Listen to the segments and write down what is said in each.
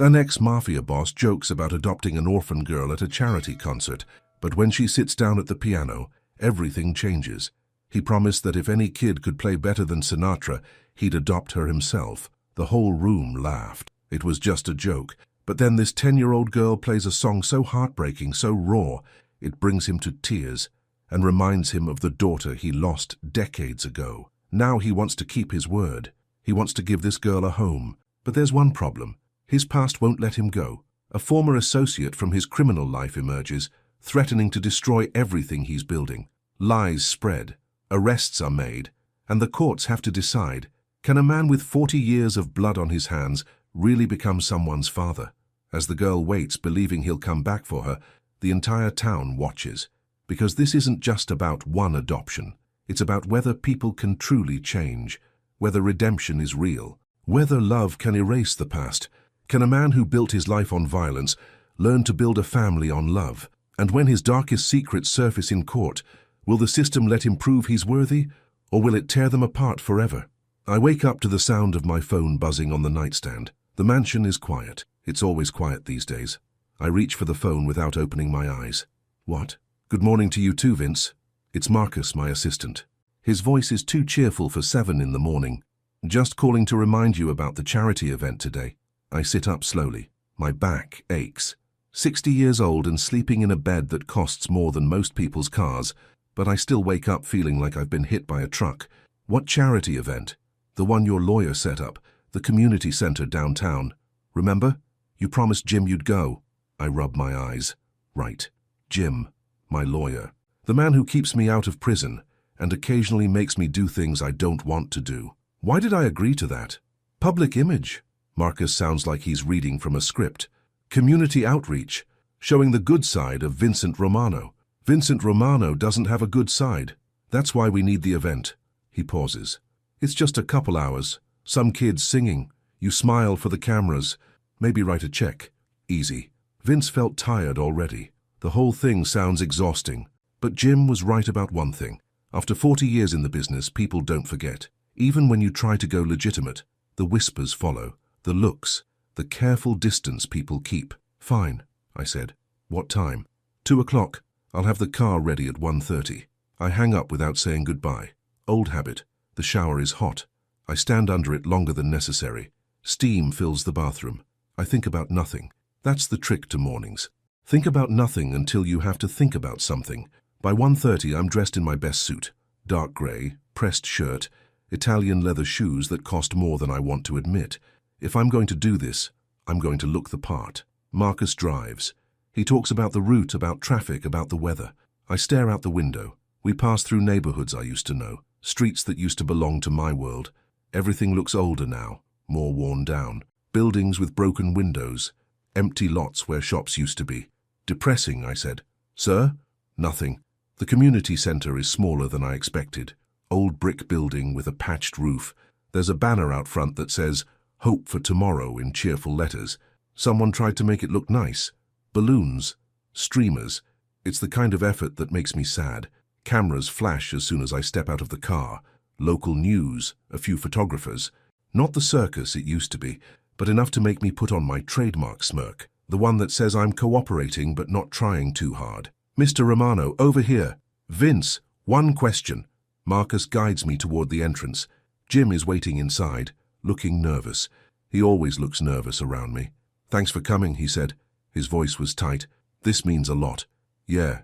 An ex-Mafia boss jokes about adopting an orphan girl at a charity concert, but when she sits down at the piano, everything changes. He promised that if any kid could play better than Sinatra, he'd adopt her himself. The whole room laughed. It was just a joke. But then this 10-year-old girl plays a song so heartbreaking, so raw, it brings him to tears and reminds him of the daughter he lost decades ago. Now he wants to keep his word. He wants to give this girl a home. But there's one problem. His past won't let him go. A former associate from his criminal life emerges, threatening to destroy everything he's building. Lies spread, arrests are made, and the courts have to decide, can a man with 40 years of blood on his hands really become someone's father? As the girl waits, believing he'll come back for her, the entire town watches. Because this isn't just about one adoption. It's about whether people can truly change, whether redemption is real, whether love can erase the past. Can a man who built his life on violence learn to build a family on love? And when his darkest secrets surface in court, will the system let him prove he's worthy, or will it tear them apart forever? I wake up to the sound of my phone buzzing on the nightstand. The mansion is quiet. It's always quiet these days. I reach for the phone without opening my eyes. What? Good morning to you too, Vince. It's Marcus, my assistant. His voice is too cheerful for 7 in the morning. Just calling to remind you about the charity event today. I sit up slowly. My back aches. 60 years old and sleeping in a bed that costs more than most people's cars, but I still wake up feeling like I've been hit by a truck. What charity event? The one your lawyer set up, the community center downtown. Remember? You promised Jim you'd go. I rub my eyes. Right. Jim, my lawyer. The man who keeps me out of prison and occasionally makes me do things I don't want to do. Why did I agree to that? Public image. Marcus sounds like he's reading from a script. Community outreach, showing the good side of Vincent Romano. Vincent Romano doesn't have a good side. That's why we need the event. He pauses. It's just a couple hours. Some kids singing. You smile for the cameras. Maybe write a check. Easy. Vince felt tired already. The whole thing sounds exhausting. But Jim was right about one thing. After 40 years in the business, people don't forget. Even when you try to go legitimate, the whispers follow. The looks, the careful distance people keep. Fine, I said. What time? 2 o'clock. I'll have the car ready at 1:30. I hang up without saying goodbye. Old habit. The shower is hot. I stand under it longer than necessary. Steam fills the bathroom. I think about nothing. That's the trick to mornings. Think about nothing until you have to think about something. By 1:30, I'm dressed in my best suit. Dark grey, pressed shirt, Italian leather shoes that cost more than I want to admit. If I'm going to do this, I'm going to look the part. Marcus drives. He talks about the route, about traffic, about the weather. I stare out the window. We pass through neighborhoods I used to know, streets that used to belong to my world. Everything looks older now, more worn down. Buildings with broken windows, empty lots where shops used to be. Depressing, I said. Sir? Nothing. The community center is smaller than I expected. Old brick building with a patched roof. There's a banner out front that says, "Hope for tomorrow" in cheerful letters. Someone tried to make it look nice. Balloons, streamers. It's the kind of effort that makes me sad. Cameras flash as soon as I step out of the car. Local news, a few photographers. Not the circus it used to be, but enough to make me put on my trademark smirk. The one that says I'm cooperating but not trying too hard. Mr. Romano, over here. Vince, one question. Marcus guides me toward the entrance. Jim is waiting inside, looking nervous. He always looks nervous around me. Thanks for coming, he said. His voice was tight. This means a lot. Yeah.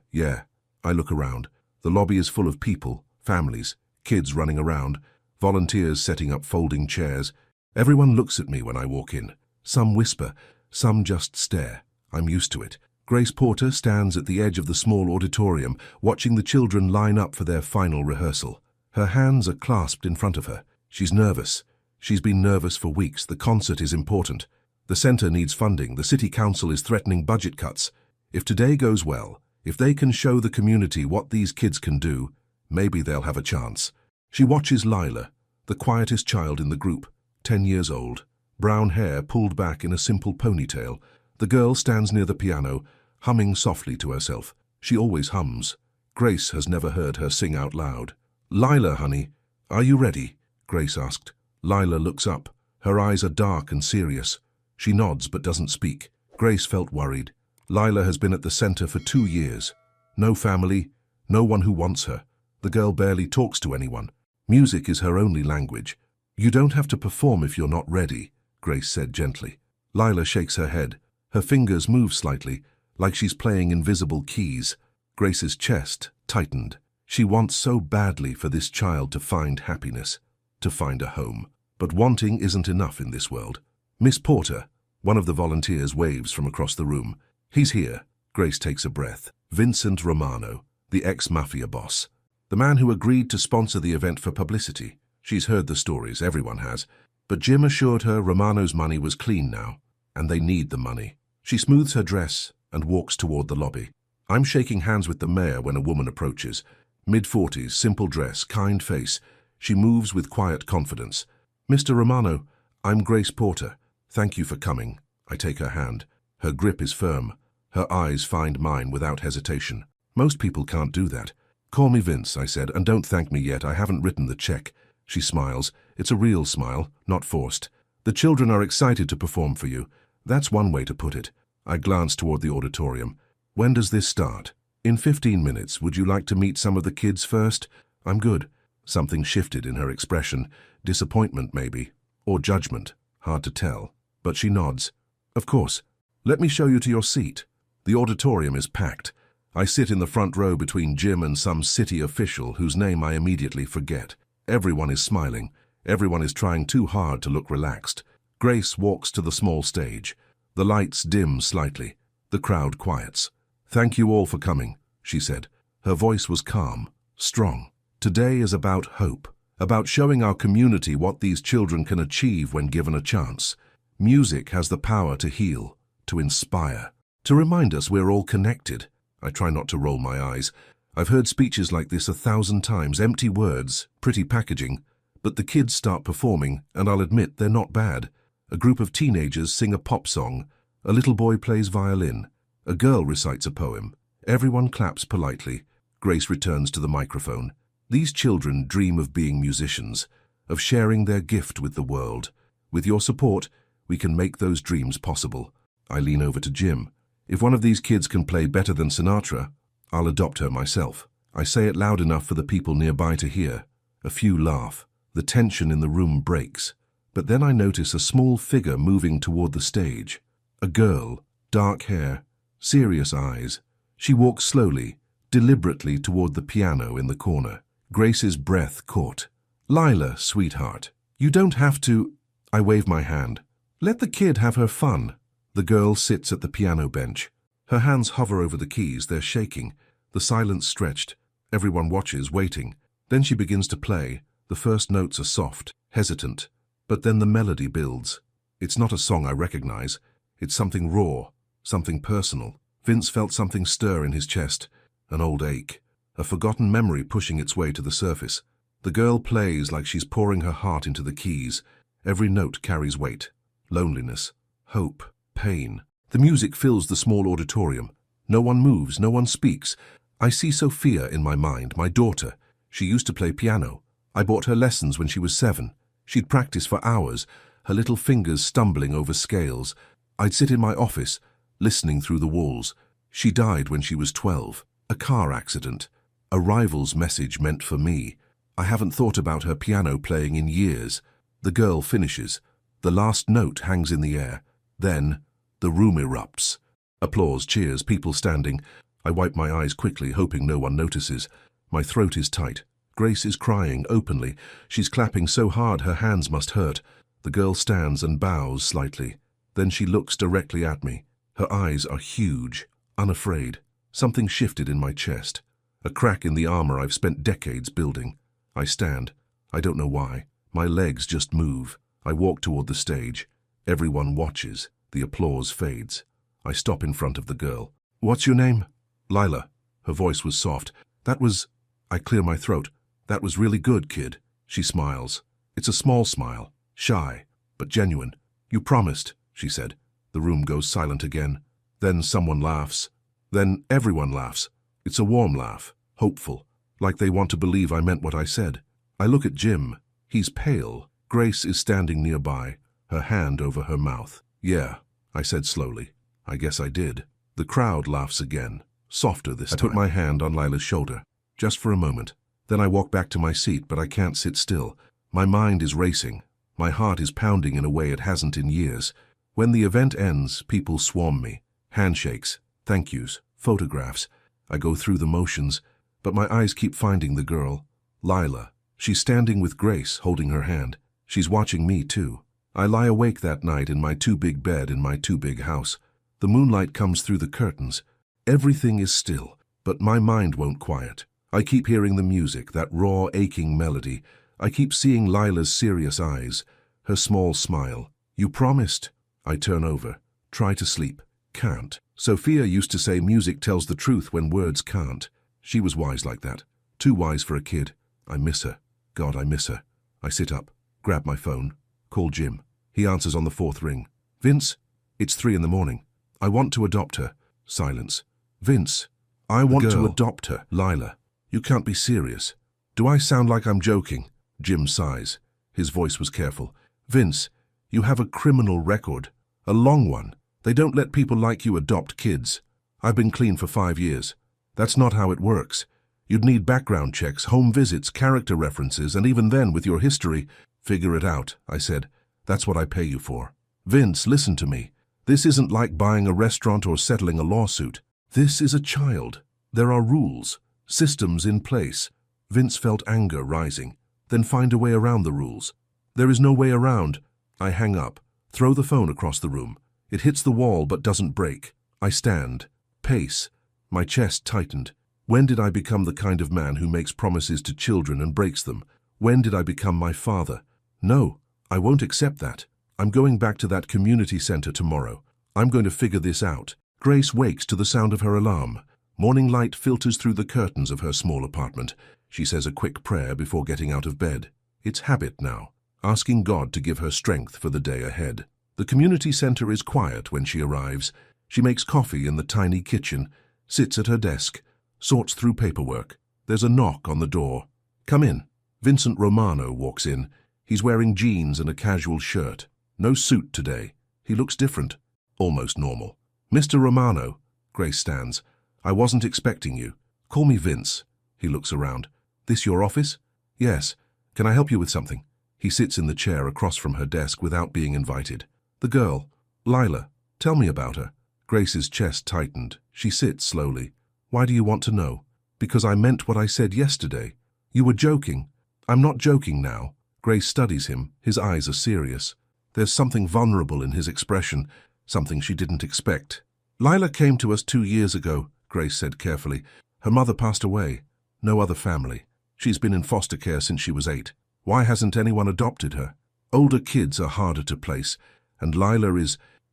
I look around. The lobby is full of people, families, kids running around, volunteers setting up folding chairs. Everyone looks at me when I walk in. Some whisper, some just stare. I'm used to it. Grace Porter stands at the edge of the small auditorium, watching the children line up for their final rehearsal. Her hands are clasped in front of her. She's nervous. She's been nervous for weeks. The concert is important. The center needs funding. The city council is threatening budget cuts. If today goes well, if they can show the community what these kids can do, maybe they'll have a chance. She watches Lila, the quietest child in the group, 10 years old, brown hair pulled back in a simple ponytail. The girl stands near the piano, humming softly to herself. She always hums. Grace has never heard her sing out loud. Lila, honey, are you ready? Grace asked. Lila looks up. Her eyes are dark and serious. She nods but doesn't speak. Grace felt worried. Lila has been at the center for 2 years. No family, no one who wants her. The girl barely talks to anyone. Music is her only language. You don't have to perform if you're not ready, Grace said gently. Lila shakes her head. Her fingers move slightly, like she's playing invisible keys. Grace's chest tightened. She wants so badly for this child to find happiness, to find a home. But wanting isn't enough in this world. Miss Porter, one of the volunteers, waves from across the room. He's here. Grace takes a breath. Vincent Romano, the ex-Mafia boss. The man who agreed to sponsor the event for publicity. She's heard the stories, everyone has. But Jim assured her Romano's money was clean now, and they need the money. She smooths her dress and walks toward the lobby. I'm shaking hands with the mayor when a woman approaches. Mid-40s, simple dress, kind face. She moves with quiet confidence. Mr. Romano, I'm Grace Porter. Thank you for coming. I take her hand. Her grip is firm. Her eyes find mine without hesitation. Most people can't do that. Call me Vince, I said, and don't thank me yet. I haven't written the check. She smiles. It's a real smile, not forced. The children are excited to perform for you. That's one way to put it. I glance toward the auditorium. When does this start? In 15 minutes. Would you like to meet some of the kids first? I'm good. Something shifted in her expression. Disappointment, maybe. Or judgment. Hard to tell. But she nods. Of course. Let me show you to your seat. The auditorium is packed. I sit in the front row between Jim and some city official whose name I immediately forget. Everyone is smiling. Everyone is trying too hard to look relaxed. Grace walks to the small stage. The lights dim slightly. The crowd quiets. Thank you all for coming, she said. Her voice was calm, strong. Today is about hope, about showing our community what these children can achieve when given a chance. Music has the power to heal, to inspire, to remind us we're all connected. I try not to roll my eyes. I've heard speeches like this 1,000 times, empty words, pretty packaging. But the kids start performing, and I'll admit they're not bad. A group of teenagers sing a pop song. A little boy plays violin. A girl recites a poem. Everyone claps politely. Grace returns to the microphone. These children dream of being musicians, of sharing their gift with the world. With your support, we can make those dreams possible. I lean over to Jim. If one of these kids can play better than Sinatra, I'll adopt her myself. I say it loud enough for the people nearby to hear. A few laugh. The tension in the room breaks. But then I notice a small figure moving toward the stage. A girl, dark hair, serious eyes. She walks slowly, deliberately toward the piano in the corner. Grace's breath caught. Lila, sweetheart, you don't have to... I wave my hand. Let the kid have her fun. The girl sits at the piano bench. Her hands hover over the keys, they're shaking. The silence stretched. Everyone watches, waiting. Then she begins to play. The first notes are soft, hesitant. But then the melody builds. It's not a song I recognize. It's something raw, something personal. Vince felt something stir in his chest. An old ache. A forgotten memory pushing its way to the surface. The girl plays like she's pouring her heart into the keys. Every note carries weight. Loneliness, hope, pain. The music fills the small auditorium. No one moves, no one speaks. I see Sophia in my mind, my daughter. She used to play piano. I bought her lessons when she was 7. She'd practice for hours, her little fingers stumbling over scales. I'd sit in my office, listening through the walls. She died when she was 12. A car accident. A rival's message meant for me. I haven't thought about her piano playing in years. The girl finishes. The last note hangs in the air. Then, the room erupts. Applause, cheers, people standing. I wipe my eyes quickly, hoping no one notices. My throat is tight. Grace is crying openly. She's clapping so hard her hands must hurt. The girl stands and bows slightly. Then she looks directly at me. Her eyes are huge, unafraid. Something shifted in my chest. A crack in the armor I've spent decades building. I stand. I don't know why. My legs just move. I walk toward the stage. Everyone watches. The applause fades. I stop in front of the girl. What's your name? Lila. Her voice was soft. That was... I clear my throat. That was really good, kid. She smiles. It's a small smile. Shy, but genuine. You promised, she said. The room goes silent again. Then someone laughs. Then everyone laughs. It's a warm laugh. Hopeful. Like they want to believe I meant what I said. I look at Jim. He's pale. Grace is standing nearby, her hand over her mouth. Yeah, I said slowly. I guess I did. The crowd laughs again, softer this time. I put my hand on Lila's shoulder, just for a moment. Then I walk back to my seat, but I can't sit still. My mind is racing. My heart is pounding in a way it hasn't in years. When the event ends, people swarm me. Handshakes, thank yous, photographs. I go through the motions, but my eyes keep finding the girl. Lila. She's standing with Grace, holding her hand. She's watching me, too. I lie awake that night in my too-big bed in my too-big house. The moonlight comes through the curtains. Everything is still, but my mind won't quiet. I keep hearing the music, that raw, aching melody. I keep seeing Lila's serious eyes, her small smile. You promised. I turn over, try to sleep, can't. Sophia used to say music tells the truth when words can't. She was wise like that, too wise for a kid. I miss her. God, I miss her. I sit up, grab my phone, call Jim. He answers on the 4th ring. Vince, it's 3 in the morning. I want to adopt her. Silence. Vince, I want to adopt her. Lila, you can't be serious. Do I sound like I'm joking? Jim sighs. His voice was careful. Vince, you have a criminal record. A long one. They don't let people like you adopt kids. I've been clean for 5 years. That's not how it works. You'd need background checks, home visits, character references, and even then, with your history, figure it out, I said. That's what I pay you for. Vince, listen to me. This isn't like buying a restaurant or settling a lawsuit. This is a child. There are rules, systems in place. Vince felt anger rising. Then find a way around the rules. There is no way around. I hang up, throw the phone across the room. It hits the wall but doesn't break. I stand, pace. My chest tightened. When did I become the kind of man who makes promises to children and breaks them? When did I become my father? No, I won't accept that. I'm going back to that community center tomorrow. I'm going to figure this out. Grace wakes to the sound of her alarm. Morning light filters through the curtains of her small apartment. She says a quick prayer before getting out of bed. It's habit now, asking God to give her strength for the day ahead. The community center is quiet when she arrives. She makes coffee in the tiny kitchen, sits at her desk, sorts through paperwork. There's a knock on the door. Come in. Vincent Romano walks in. He's wearing jeans and a casual shirt. No suit today. He looks different, almost normal. Mr. Romano, Grace stands. I wasn't expecting you. Call me Vince. He looks around. This your office? Yes. Can I help you with something? He sits in the chair across from her desk without being invited. The girl, Lila, tell me about her. Grace's chest tightened. She sits slowly. Why do you want to know? Because I meant what I said yesterday. You were joking. I'm not joking now. Grace studies him. His eyes are serious. There's something vulnerable in his expression, something she didn't expect. Lila came to us 2 years ago, Grace said carefully. Her mother passed away. No other family. She's been in foster care since she was 8. Why hasn't anyone adopted her? Older kids are harder to place, and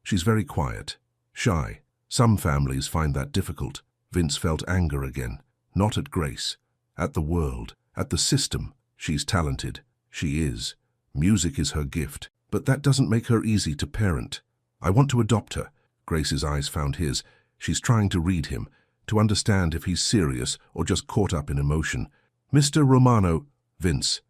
she's very quiet, shy. Some families find that difficult. Vince felt anger again, not at Grace, at the world, at the system. She's talented. She is. Music is her gift, but that doesn't make her easy to parent. I want to adopt her. Grace's eyes found his. She's trying to read him, to understand if he's serious or just caught up in emotion. Mr. Romano, Vince,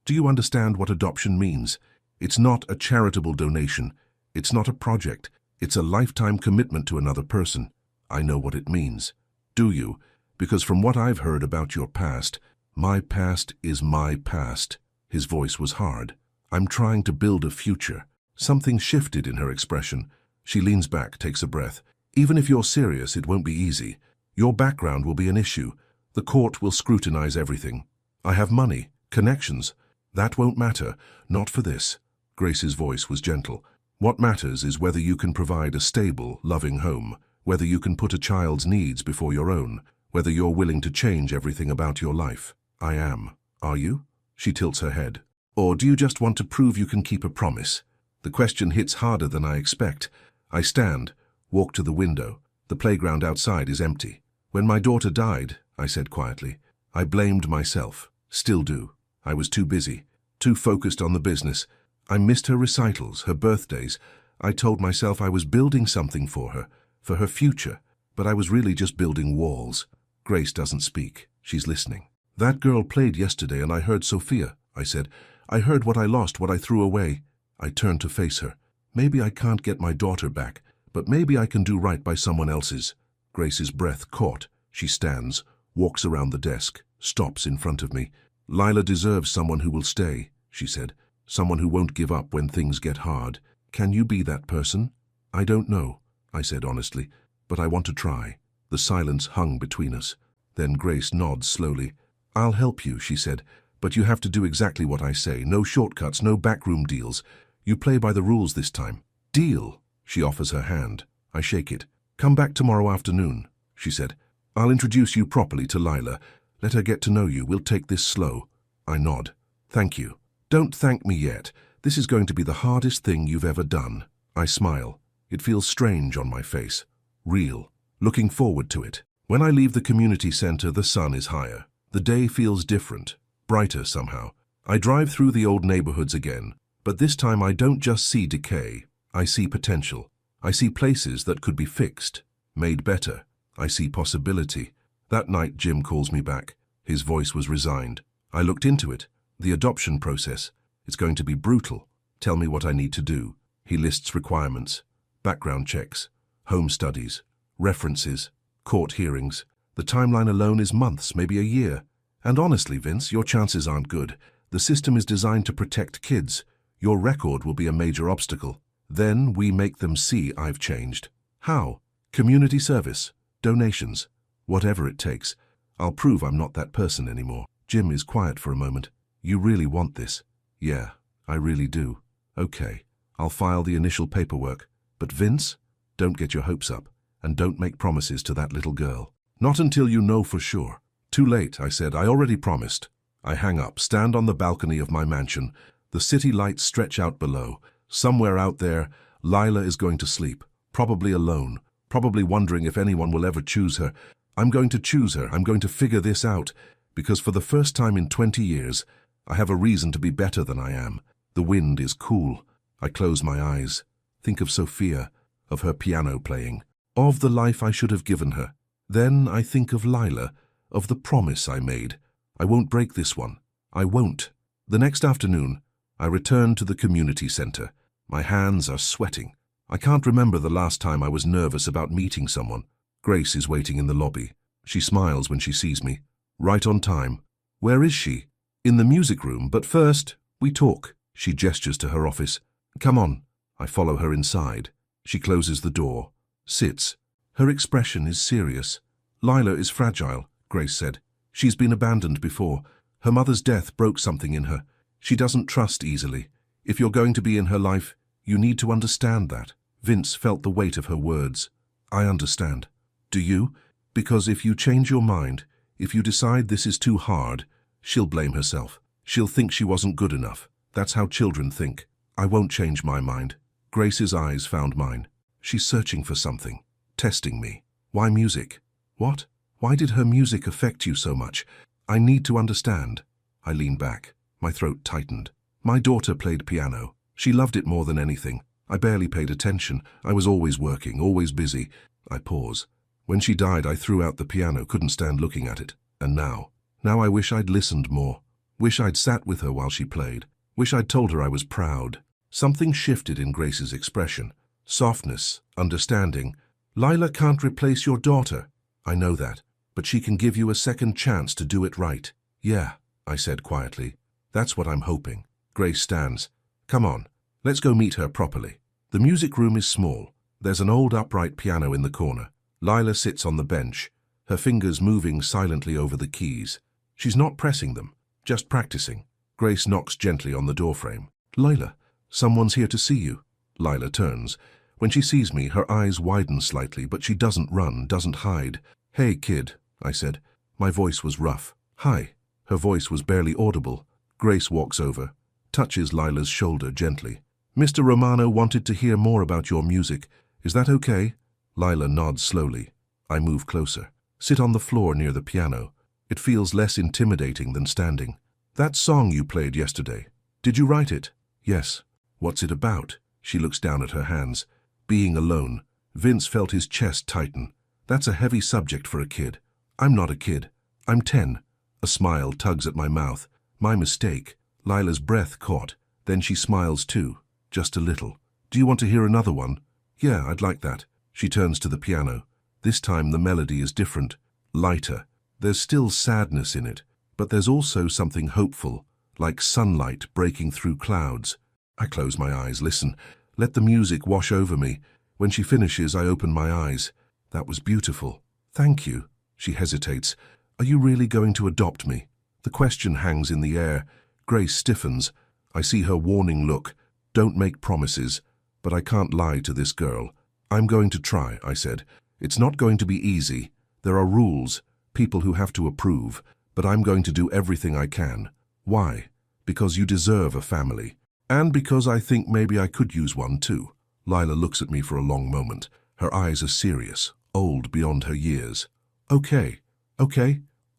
do you understand what adoption means? It's not a charitable donation. It's not a project. It's a lifetime commitment to another person. I know what it means. Do you? Because from what I've heard about your past, my past is my past. His voice was hard. I'm trying to build a future. Something shifted in her expression. She leans back, takes a breath. Even if you're serious, it won't be easy. Your background will be an issue. The court will scrutinize everything. I have money, connections. That won't matter. Not for this. Grace's voice was gentle. What matters is whether you can provide a stable, loving home, whether you can put a child's needs before your own, whether you're willing to change everything about your life. I am. Are you? She tilts her head. Or do you just want to prove you can keep a promise? The question hits harder than I expect. I stand, walk to the window. The playground outside is empty. When my daughter died, I said quietly, I blamed myself. Still do. I was too busy, too focused on the business. I missed her recitals, her birthdays. I told myself I was building something for her future, but I was really just building walls. Grace doesn't speak. She's listening. That girl played yesterday and I heard Sophia, I said. I heard what I lost, what I threw away. I turned to face her. Maybe I can't get my daughter back, but maybe I can do right by someone else's. Grace's breath caught. She stands, walks around the desk, stops in front of me. Lila deserves someone who will stay, she said. Someone who won't give up when things get hard. Can you be that person? I don't know, I said honestly, but I want to try. The silence hung between us. Then Grace nods slowly. I'll help you, she said, but you have to do exactly what I say. No shortcuts, no backroom deals. You play by the rules this time. Deal. She offers her hand. I shake it. Come back tomorrow afternoon, she said. I'll introduce you properly to Lila. Let her get to know you. We'll take this slow. I nod. Thank you. Don't thank me yet. This is going to be the hardest thing you've ever done. I smile. It feels strange on my face. Real. Looking forward to it. When I leave the community center, the sun is higher. The day feels different, brighter somehow. I drive through the old neighborhoods again, but this time I don't just see decay. I see potential. I see places that could be fixed, made better. I see possibility. That night, Jim calls me back. His voice was resigned. I looked into it. The adoption process. It's going to be brutal. Tell me what I need to do. He lists requirements, background checks, home studies, references, court hearings. The timeline alone is months, maybe a year. And honestly, Vince, your chances aren't good. The system is designed to protect kids. Your record will be a major obstacle. Then we make them see I've changed. How? Community service, donations, whatever it takes. I'll prove I'm not that person anymore. Jim is quiet for a moment. You really want this? Yeah, I really do. Okay, I'll file the initial paperwork. But Vince, don't get your hopes up, and don't make promises to that little girl. Not until you know for sure. Too late, I said. I already promised. I hang up, stand on the balcony of my mansion. The city lights stretch out below. Somewhere out there, Lila is going to sleep, probably alone, probably wondering if anyone will ever choose her. I'm going to choose her. I'm going to figure this out, because for the first time in 20 years, I have a reason to be better than I am. The wind is cool. I close my eyes. Think of Sophia, of her piano playing, of the life I should have given her. Then I think of Lila, of the promise I made. I won't break this one. I won't. The next afternoon, I return to the community center. My hands are sweating. I can't remember the last time I was nervous about meeting someone. Grace is waiting in the lobby. She smiles when she sees me. Right on time. Where is she? In the music room, but first, we talk. She gestures to her office. Come on. I follow her inside. She closes the door, sits. Her expression is serious. Lila is fragile, Grace said. She's been abandoned before. Her mother's death broke something in her. She doesn't trust easily. If you're going to be in her life, you need to understand that. Vince felt the weight of her words. I understand. Do you? Because if you change your mind, if you decide this is too hard, she'll blame herself. She'll think she wasn't good enough. That's how children think. I won't change my mind. Grace's eyes found mine. She's searching for something. Testing me. Why music? What? Why did her music affect you so much? I need to understand. I leaned back. My throat tightened. My daughter played piano. She loved it more than anything. I barely paid attention. I was always working, always busy. I pause. When she died, I threw out the piano, couldn't stand looking at it. And now I wish I'd listened more. Wish I'd sat with her while she played. Wish I'd told her I was proud. Something shifted in Grace's expression. Softness, understanding. Lila can't replace your daughter. I know that, but she can give you a second chance to do it right. Yeah, I said quietly. That's what I'm hoping. Grace stands. Come on, let's go meet her properly. The music room is small. There's an old upright piano in the corner. Lila sits on the bench, her fingers moving silently over the keys. She's not pressing them, just practicing. Grace knocks gently on the doorframe. Lila, someone's here to see you. Lila turns. When she sees me, her eyes widen slightly, but she doesn't run, doesn't hide. Hey, kid, I said. My voice was rough. Hi. Her voice was barely audible. Grace walks over, touches Lila's shoulder gently. Mr. Romano wanted to hear more about your music. Is that okay? Lila nods slowly. I move closer. Sit on the floor near the piano. It feels less intimidating than standing. That song you played yesterday, did you write it? Yes. What's it about? She looks down at her hands. Being alone. Vince felt his chest tighten. That's a heavy subject for a kid. I'm not a kid. I'm 10. A smile tugs at my mouth. My mistake. Lila's breath caught. Then she smiles too. Just a little. Do you want to hear another one? Yeah, I'd like that. She turns to the piano. This time the melody is different, lighter. There's still sadness in it, but there's also something hopeful, like sunlight breaking through clouds. I close my eyes, listen, let the music wash over me. When she finishes, I open my eyes. That was beautiful. Thank you. She hesitates. Are you really going to adopt me? The question hangs in the air. Grace stiffens. I see her warning look. Don't make promises. But I can't lie to this girl. I'm going to try, I said. It's not going to be easy. There are rules, people who have to approve, but I'm going to do everything I can. Why? Because you deserve a family. And because I think maybe I could use one too. Lila looks at me for a long moment. Her eyes are serious, old beyond her years. Okay,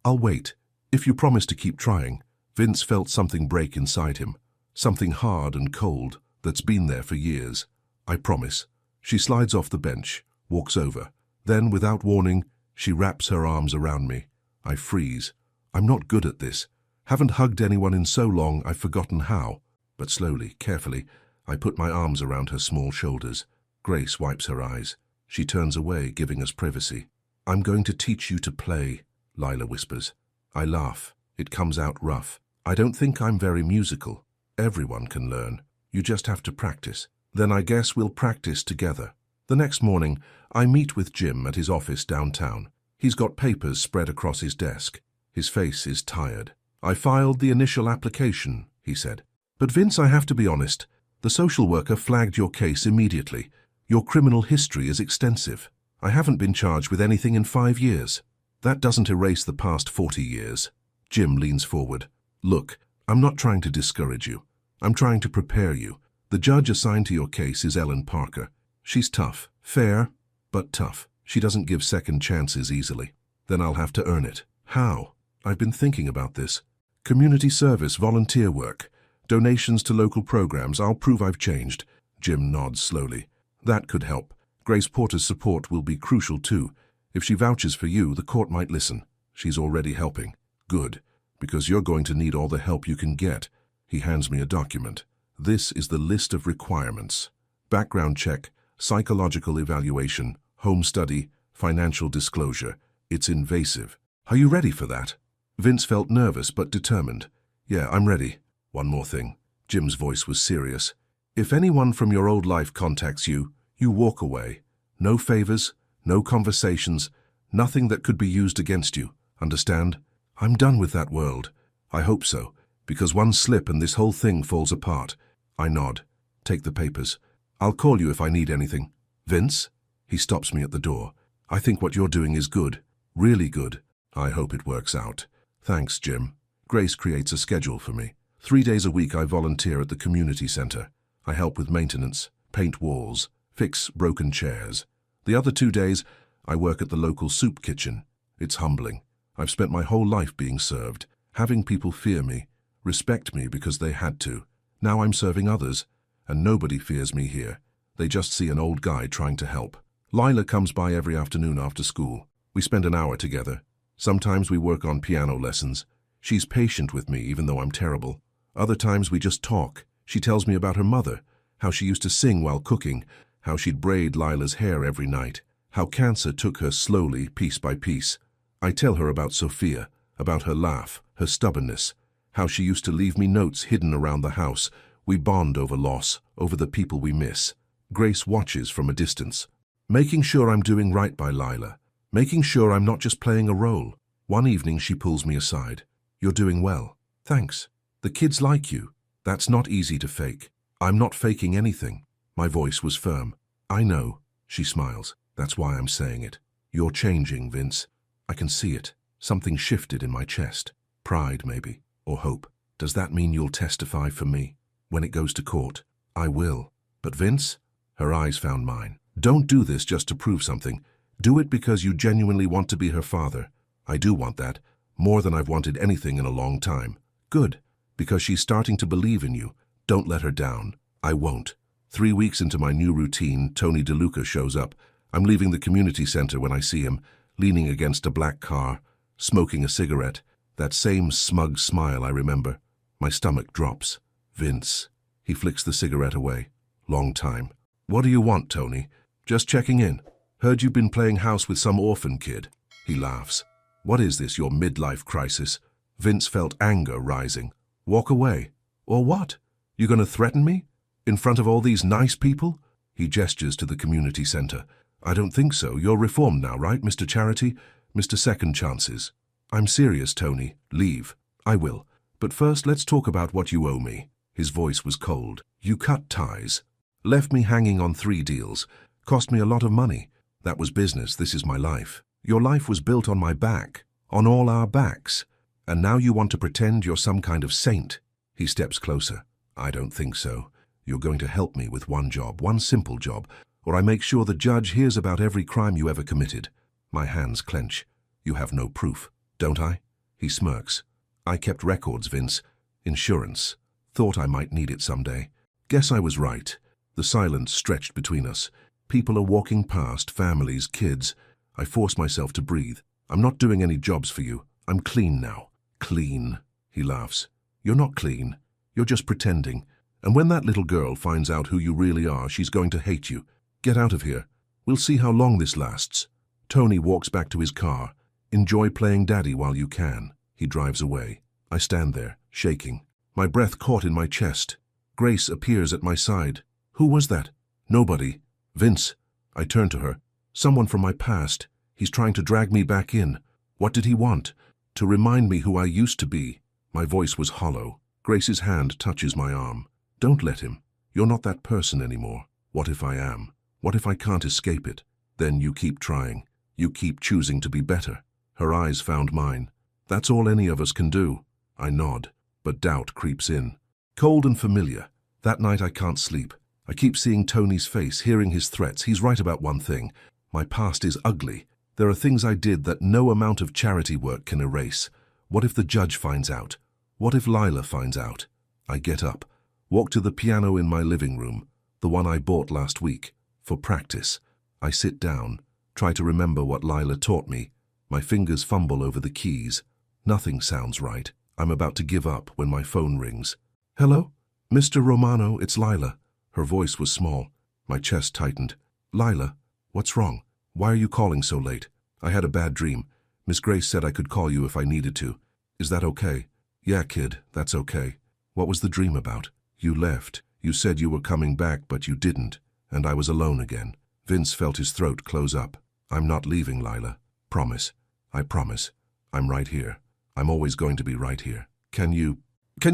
I'll wait. If you promise to keep trying. Vince felt something break inside him. Something hard and cold that's been there for years. I promise. She slides off the bench, walks over. Then, without warning, she wraps her arms around me. I freeze. I'm not good at this. Haven't hugged anyone in so long I've forgotten how. But slowly, carefully, I put my arms around her small shoulders. Grace wipes her eyes. She turns away, giving us privacy. I'm going to teach you to play, Lila whispers. I laugh. It comes out rough. I don't think I'm very musical. Everyone can learn. You just have to practice. Then I guess we'll practice together. The next morning, I meet with Jim at his office downtown. He's got papers spread across his desk. His face is tired. I filed the initial application, he said. But Vince, I have to be honest. The social worker flagged your case immediately. Your criminal history is extensive. I haven't been charged with anything in 5 years. That doesn't erase the past 40 years. Jim leans forward. Look, I'm not trying to discourage you. I'm trying to prepare you. The judge assigned to your case is Ellen Parker. She's tough, fair, but tough. She doesn't give second chances easily. Then I'll have to earn it. How? I've been thinking about this. Community service, volunteer work, donations to local programs. I'll prove I've changed. Jim nods slowly. That could help. Grace Porter's support will be crucial too. If she vouches for you, the court might listen. She's already helping. Good, because you're going to need all the help you can get. He hands me a document. This is the list of requirements. Background check, psychological evaluation, home study, financial disclosure. It's invasive. Are you ready for that? Vince felt nervous but determined. Yeah, I'm ready. One more thing. Jim's voice was serious. If anyone from your old life contacts you, you walk away. No favors, no conversations, nothing that could be used against you. Understand? I'm done with that world. I hope so, because one slip and this whole thing falls apart. I nod. Take the papers. I'll call you if I need anything. Vince? He stops me at the door. I think what you're doing is good. Really good. I hope it works out. Thanks, Jim. Grace creates a schedule for me. 3 days a week I volunteer at the community center. I help with maintenance, paint walls, fix broken chairs. The other 2 days, I work at the local soup kitchen. It's humbling. I've spent my whole life being served, having people fear me, respect me because they had to. Now I'm serving others, and nobody fears me here. They just see an old guy trying to help. Lila comes by every afternoon after school. We spend an hour together. Sometimes we work on piano lessons. She's patient with me, even though I'm terrible. Other times we just talk. She tells me about her mother, how she used to sing while cooking, how she'd braid Lila's hair every night, how cancer took her slowly, piece by piece. I tell her about Sophia, about her laugh, her stubbornness, how she used to leave me notes hidden around the house. We bond over loss, over the people we miss. Grace watches from a distance, making sure I'm doing right by Lila, making sure I'm not just playing a role. One evening she pulls me aside. You're doing well. Thanks. The kids like you. That's not easy to fake. I'm not faking anything. My voice was firm. I know. She smiles. That's why I'm saying it. You're changing, Vince. I can see it. Something shifted in my chest. Pride, maybe, or hope. Does that mean you'll testify for me? When it goes to court, I will. But Vince? Her eyes found mine. Don't do this just to prove something. Do it because you genuinely want to be her father. I do want that, more than I've wanted anything in a long time. Good, because she's starting to believe in you. Don't let her down. I won't. 3 weeks into my new routine, Tony DeLuca shows up. I'm leaving the community center when I see him, leaning against a black car, smoking a cigarette. That same smug smile I remember. My stomach drops. Vince. He flicks the cigarette away. Long time. What do you want, Tony? Just checking in. Heard you've been playing house with some orphan kid. He laughs. What is this, your midlife crisis? Vince felt anger rising. Walk away. Or what? You gonna threaten me? In front of all these nice people? He gestures to the community center. I don't think so. You're reformed now, right, Mr. Charity? Mr. Second Chances. I'm serious, Tony. Leave. I will. But first, let's talk about what you owe me. His voice was cold. You cut ties. Left me hanging on 3 deals. Cost me a lot of money. That was business. This is my life. Your life was built on my back. On all our backs. And now you want to pretend you're some kind of saint. He steps closer. I don't think so. You're going to help me with one job, one simple job, or I make sure the judge hears about every crime you ever committed. My hands clench. You have no proof, don't I? He smirks. I kept records, Vince. Insurance. Thought I might need it someday. Guess I was right. The silence stretched between us. People are walking past, families, kids. I force myself to breathe. I'm not doing any jobs for you. I'm clean now. Clean. He laughs. You're not clean. You're just pretending. And when that little girl finds out who you really are, she's going to hate you. Get out of here. We'll see how long this lasts. Tony walks back to his car. Enjoy playing daddy while you can. He drives away. I stand there, shaking. My breath caught in my chest. Grace appears at my side. Who was that? Nobody. Vince. I turn to her. Someone from my past. He's trying to drag me back in. What did he want? To remind me who I used to be. My voice was hollow. Grace's hand touches my arm. Don't let him. You're not that person anymore. What if I am? What if I can't escape it? Then you keep trying. You keep choosing to be better. Her eyes found mine. That's all any of us can do. I nod, but doubt creeps in. Cold and familiar. That night I can't sleep. I keep seeing Tony's face, hearing his threats. He's right about one thing. My past is ugly. There are things I did that no amount of charity work can erase. What if the judge finds out? What if Lila finds out? I get up, walk to the piano in my living room, the one I bought last week, for practice. I sit down, try to remember what Lila taught me. My fingers fumble over the keys. Nothing sounds right. I'm about to give up when my phone rings. Hello? Mr. Romano, it's Lila. Her voice was small. My chest tightened. Lila, what's wrong? Why are you calling so late? I had a bad dream. Miss Grace said I could call you if I needed to. Is that okay? Yeah, kid, that's okay. What was the dream about? You left. You said you were coming back, but you didn't. And I was alone again. Vince felt his throat close up. I'm not leaving, Lila. Promise. I promise. I'm right here. I'm always going to be right here. Can you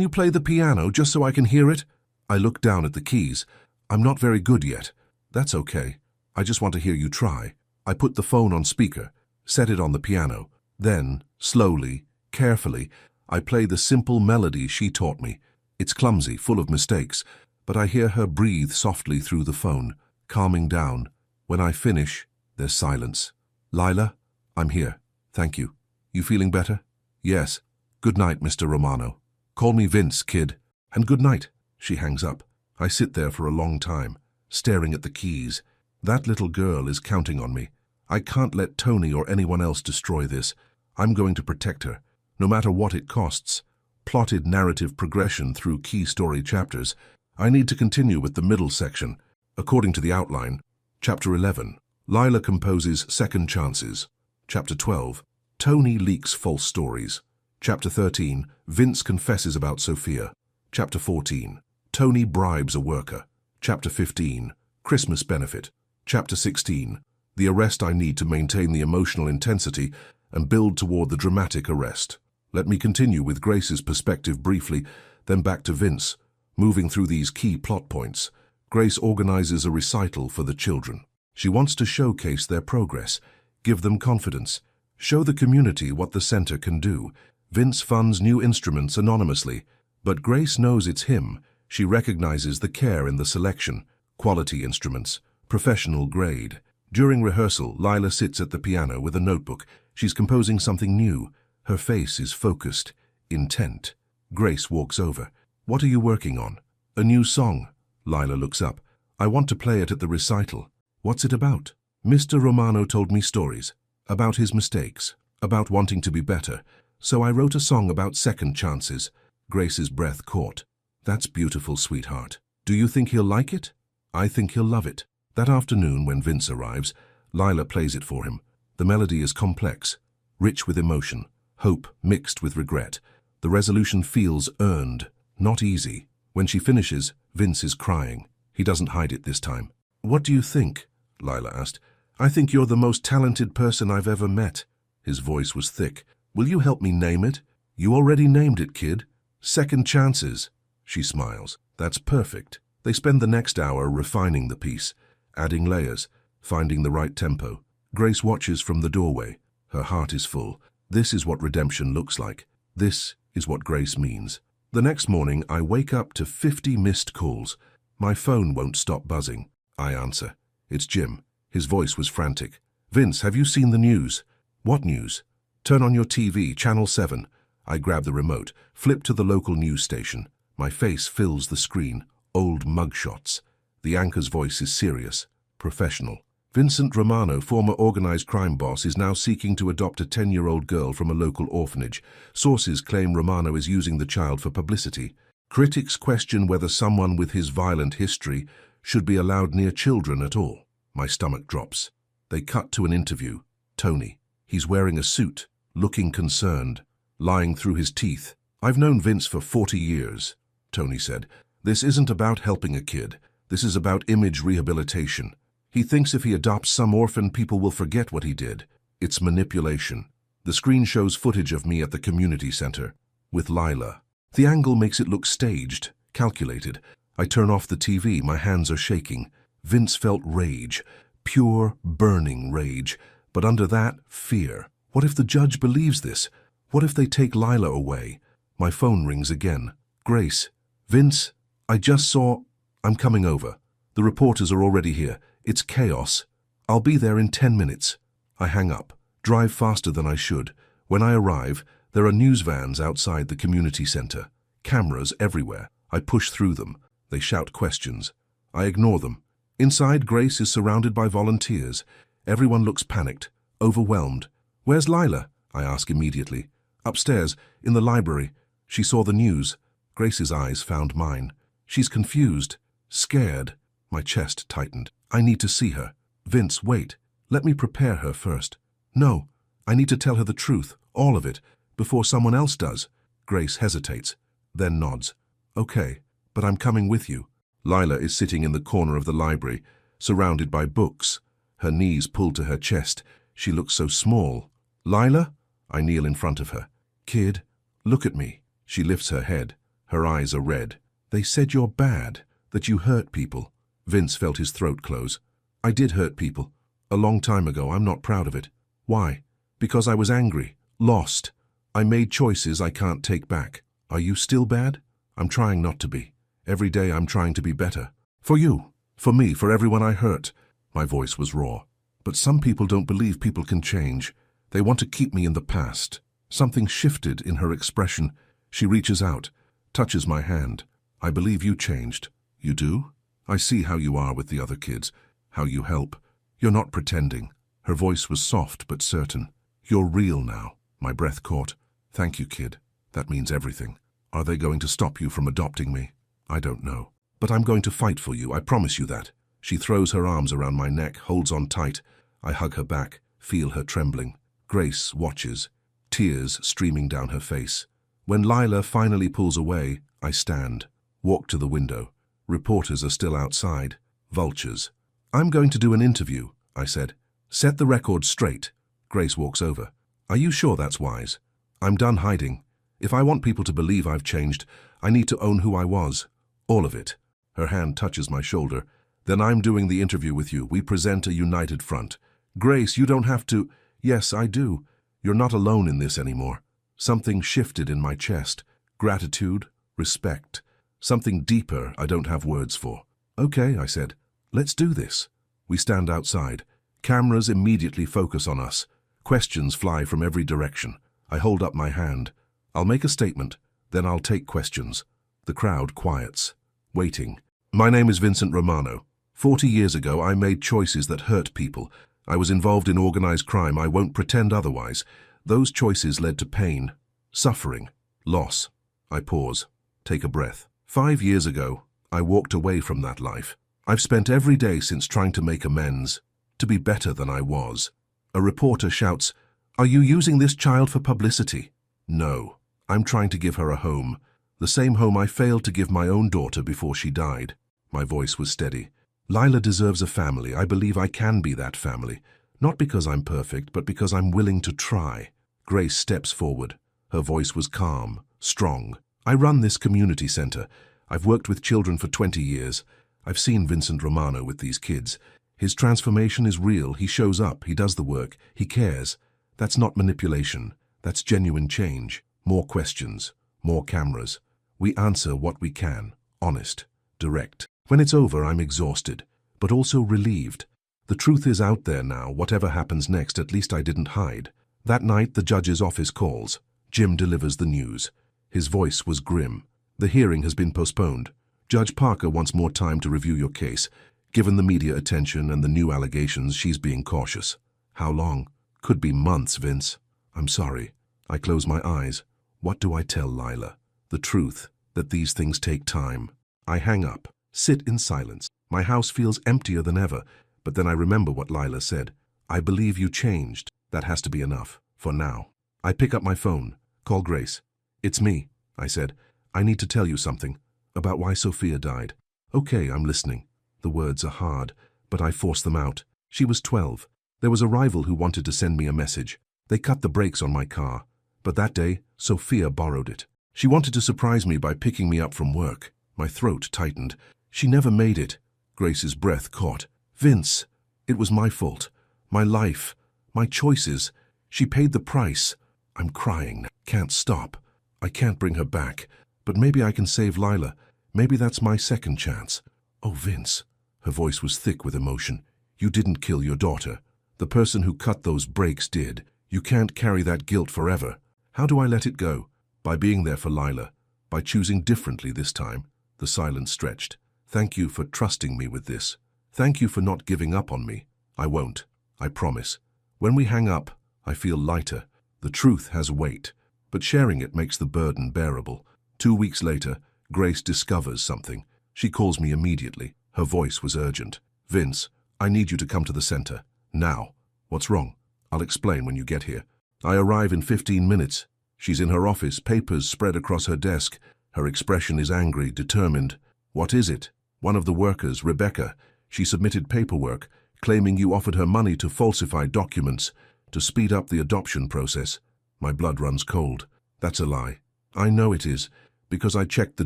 play the piano just so I can hear it? I look down at the keys. I'm not very good yet. That's okay. I just want to hear you try. I put the phone on speaker, set it on the piano. Then, slowly, carefully, I play the simple melody she taught me. It's clumsy, full of mistakes, but I hear her breathe softly through the phone, calming down. When I finish, there's silence. Lila, I'm here. Thank you. You feeling better? Yes. Good night, Mr. Romano. Call me Vince, kid. And good night. She hangs up. I sit there for a long time, staring at the keys. That little girl is counting on me. I can't let Tony or anyone else destroy this. I'm going to protect her, no matter what it costs. Plotted narrative progression through key story chapters. I need to continue with the middle section. According to the outline, Chapter 11, Lila composes Second Chances. Chapter 12, Tony leaks false stories. Chapter 13, Vince confesses about Sophia. Chapter 14, Tony bribes a worker. Chapter 15, Christmas benefit. Chapter 16, the arrest I need to maintain the emotional intensity and build toward the dramatic arrest. Let me continue with Grace's perspective briefly, then back to Vince. Moving through these key plot points, Grace organizes a recital for the children. She wants to showcase their progress, give them confidence, show the community what the center can do. Vince funds new instruments anonymously, but Grace knows it's him. She recognizes the care in the selection, quality instruments, professional grade. During rehearsal, Lila sits at the piano with a notebook. She's composing something new. Her face is focused, intent. Grace walks over. What are you working on? A new song. Lila looks up. I want to play it at the recital. What's it about? Mr. Romano told me stories. About his mistakes. About wanting to be better. So I wrote a song about second chances. Grace's breath caught. That's beautiful, sweetheart. Do you think he'll like it? I think he'll love it. That afternoon, when Vince arrives, Lila plays it for him. The melody is complex, rich with emotion, hope mixed with regret. The resolution feels earned, not easy. When she finishes, Vince is crying. He doesn't hide it this time. "What do you think?" Lila asked. "I think you're the most talented person I've ever met." His voice was thick. "Will you help me name it?" "You already named it, kid. Second chances." She smiles. "That's perfect." They spend the next hour refining the piece, adding layers, finding the right tempo. Grace watches from the doorway. Her heart is full. This is what redemption looks like. This is what grace means. The next morning, I wake up to 50 missed calls. My phone won't stop buzzing. I answer. It's Jim. His voice was frantic. "Vince, have you seen the news?" "What news?" "Turn on your TV, Channel 7. I grab the remote, flip to the local news station. My face fills the screen. Old mugshots. The anchor's voice is serious, professional. "Vincent Romano, former organized crime boss, is now seeking to adopt a 10-year-old girl from a local orphanage. Sources claim Romano is using the child for publicity. Critics question whether someone with his violent history should be allowed near children at all." My stomach drops. They cut to an interview. Tony. He's wearing a suit, looking concerned, lying through his teeth. "I've known Vince for 40 years, Tony said. "This isn't about helping a kid. This is about image rehabilitation. He thinks if he adopts some orphan, people will forget what he did. It's manipulation." The screen shows footage of me at the community center, with Lila. The angle makes it look staged, calculated. I turn off the TV, my hands are shaking. Vince felt rage, pure, burning rage. But under that, fear. What if the judge believes this? What if they take Lila away? My phone rings again. "Grace. Vince, I just saw. I'm coming over. The reporters are already here. It's chaos. I'll be there in 10 minutes. I hang up, drive faster than I should. When I arrive, there are news vans outside the community center. Cameras everywhere. I push through them. They shout questions. I ignore them. Inside, Grace is surrounded by volunteers. Everyone looks panicked, overwhelmed. "Where's Lila?" I ask immediately. "Upstairs, in the library. She saw the news." Grace's eyes found mine. She's confused, scared. My chest tightened. "I need to see her." "Vince, wait. Let me prepare her first." "No, I need to tell her the truth, all of it, before someone else does." Grace hesitates, then nods. "Okay, but I'm coming with you." Lila is sitting in the corner of the library, surrounded by books. Her knees pulled to her chest. She looks so small. "Lila?" I kneel in front of her. "Kid, look at me." She lifts her head. Her eyes are red. "They said you're bad, that you hurt people." Vince felt his throat close. "I did hurt people. A long time ago. I'm not proud of it." "Why?" "Because I was angry, lost. I made choices I can't take back." "Are you still bad?" "I'm trying not to be. Every day I'm trying to be better. For you, for me, for everyone I hurt." My voice was raw. "But some people don't believe people can change. They want to keep me in the past." Something shifted in her expression. She reaches out, touches my hand. "I believe you changed." "You do? I see how you are with the other kids, how you help. You're not pretending." Her voice was soft but certain. "You're real now." My breath caught. "Thank you, kid. That means everything." "Are they going to stop you from adopting me?" "I don't know. But I'm going to fight for you, I promise you that." She throws her arms around my neck, holds on tight. I hug her back, feel her trembling. Grace watches, tears streaming down her face. When Lila finally pulls away, I stand, walk to the window. Reporters are still outside, vultures. "I'm going to do an interview," I said. "Set the record straight." Grace walks over. "Are you sure that's wise?" "I'm done hiding. If I want people to believe I've changed, I need to own who I was. All of it." Her hand touches my shoulder. "Then I'm doing the interview with you. We present a united front." "Grace, you don't have to." "Yes, I do. You're not alone in this anymore." Something shifted in my chest. Gratitude, respect. Something deeper I don't have words for. "Okay," I said. "Let's do this." We stand outside. Cameras immediately focus on us. Questions fly from every direction. I hold up my hand. "I'll make a statement, then I'll take questions." The crowd quiets, waiting. "My name is Vincent Romano. 40 years ago, I made choices that hurt people. I was involved in organized crime. I won't pretend otherwise. Those choices led to pain, suffering, loss." I pause, take a breath. 5 years ago, I walked away from that life. I've spent every day since trying to make amends, to be better than I was. A reporter shouts, "Are you using this child for publicity?" No, I'm trying to give her a home. The same home I failed to give my own daughter before she died. My voice was steady. Lila deserves a family. I believe I can be that family. Not because I'm perfect, but because I'm willing to try. Grace steps forward. Her voice was calm, strong. I run this community center. I've worked with children for 20 years. I've seen Vincent Romano with these kids. His transformation is real. He shows up. He does the work. He cares. That's not manipulation. That's genuine change. More questions. More cameras. We answer what we can. Honest. Direct. When it's over, I'm exhausted, but also relieved. The truth is out there now. Whatever happens next, at least I didn't hide. That night, the judge's office calls. Jim delivers the news. His voice was grim. The hearing has been postponed. Judge Parker wants more time to review your case. Given the media attention and the new allegations, she's being cautious. How long? Could be months, Vince. I'm sorry. I close my eyes. What do I tell Lila? The truth, that these things take time. I hang up, sit in silence. My house feels emptier than ever, but then I remember what Lila said. I believe you changed. That has to be enough, for now. I pick up my phone, call Grace. It's me, I said. I need to tell you something about why Sophia died. Okay, I'm listening. The words are hard, but I force them out. She was 12. There was a rival who wanted to send me a message. They cut the brakes on my car. But that day, Sophia borrowed it. She wanted to surprise me by picking me up from work. My throat tightened. She never made it. Grace's breath caught. Vince, it was my fault. My life. My choices. She paid the price. I'm crying. Can't stop. I can't bring her back. But maybe I can save Lila. Maybe that's my second chance. Oh, Vince. Her voice was thick with emotion. You didn't kill your daughter. The person who cut those brakes did. You can't carry that guilt forever. How do I let it go? By being there for Lila. By choosing differently this time. The silence stretched. Thank you for trusting me with this. Thank you for not giving up on me. I won't. I promise. When we hang up, I feel lighter. The truth has weight, but sharing it makes the burden bearable. 2 weeks later, Grace discovers something. She calls me immediately. Her voice was urgent. Vince, I need you to come to the center. Now. What's wrong? I'll explain when you get here. I arrive in 15 minutes. She's in her office, papers spread across her desk. Her expression is angry, determined. What is it? One of the workers, Rebecca. She submitted paperwork, claiming you offered her money to falsify documents, to speed up the adoption process. My blood runs cold. That's a lie. I know it is, because I checked the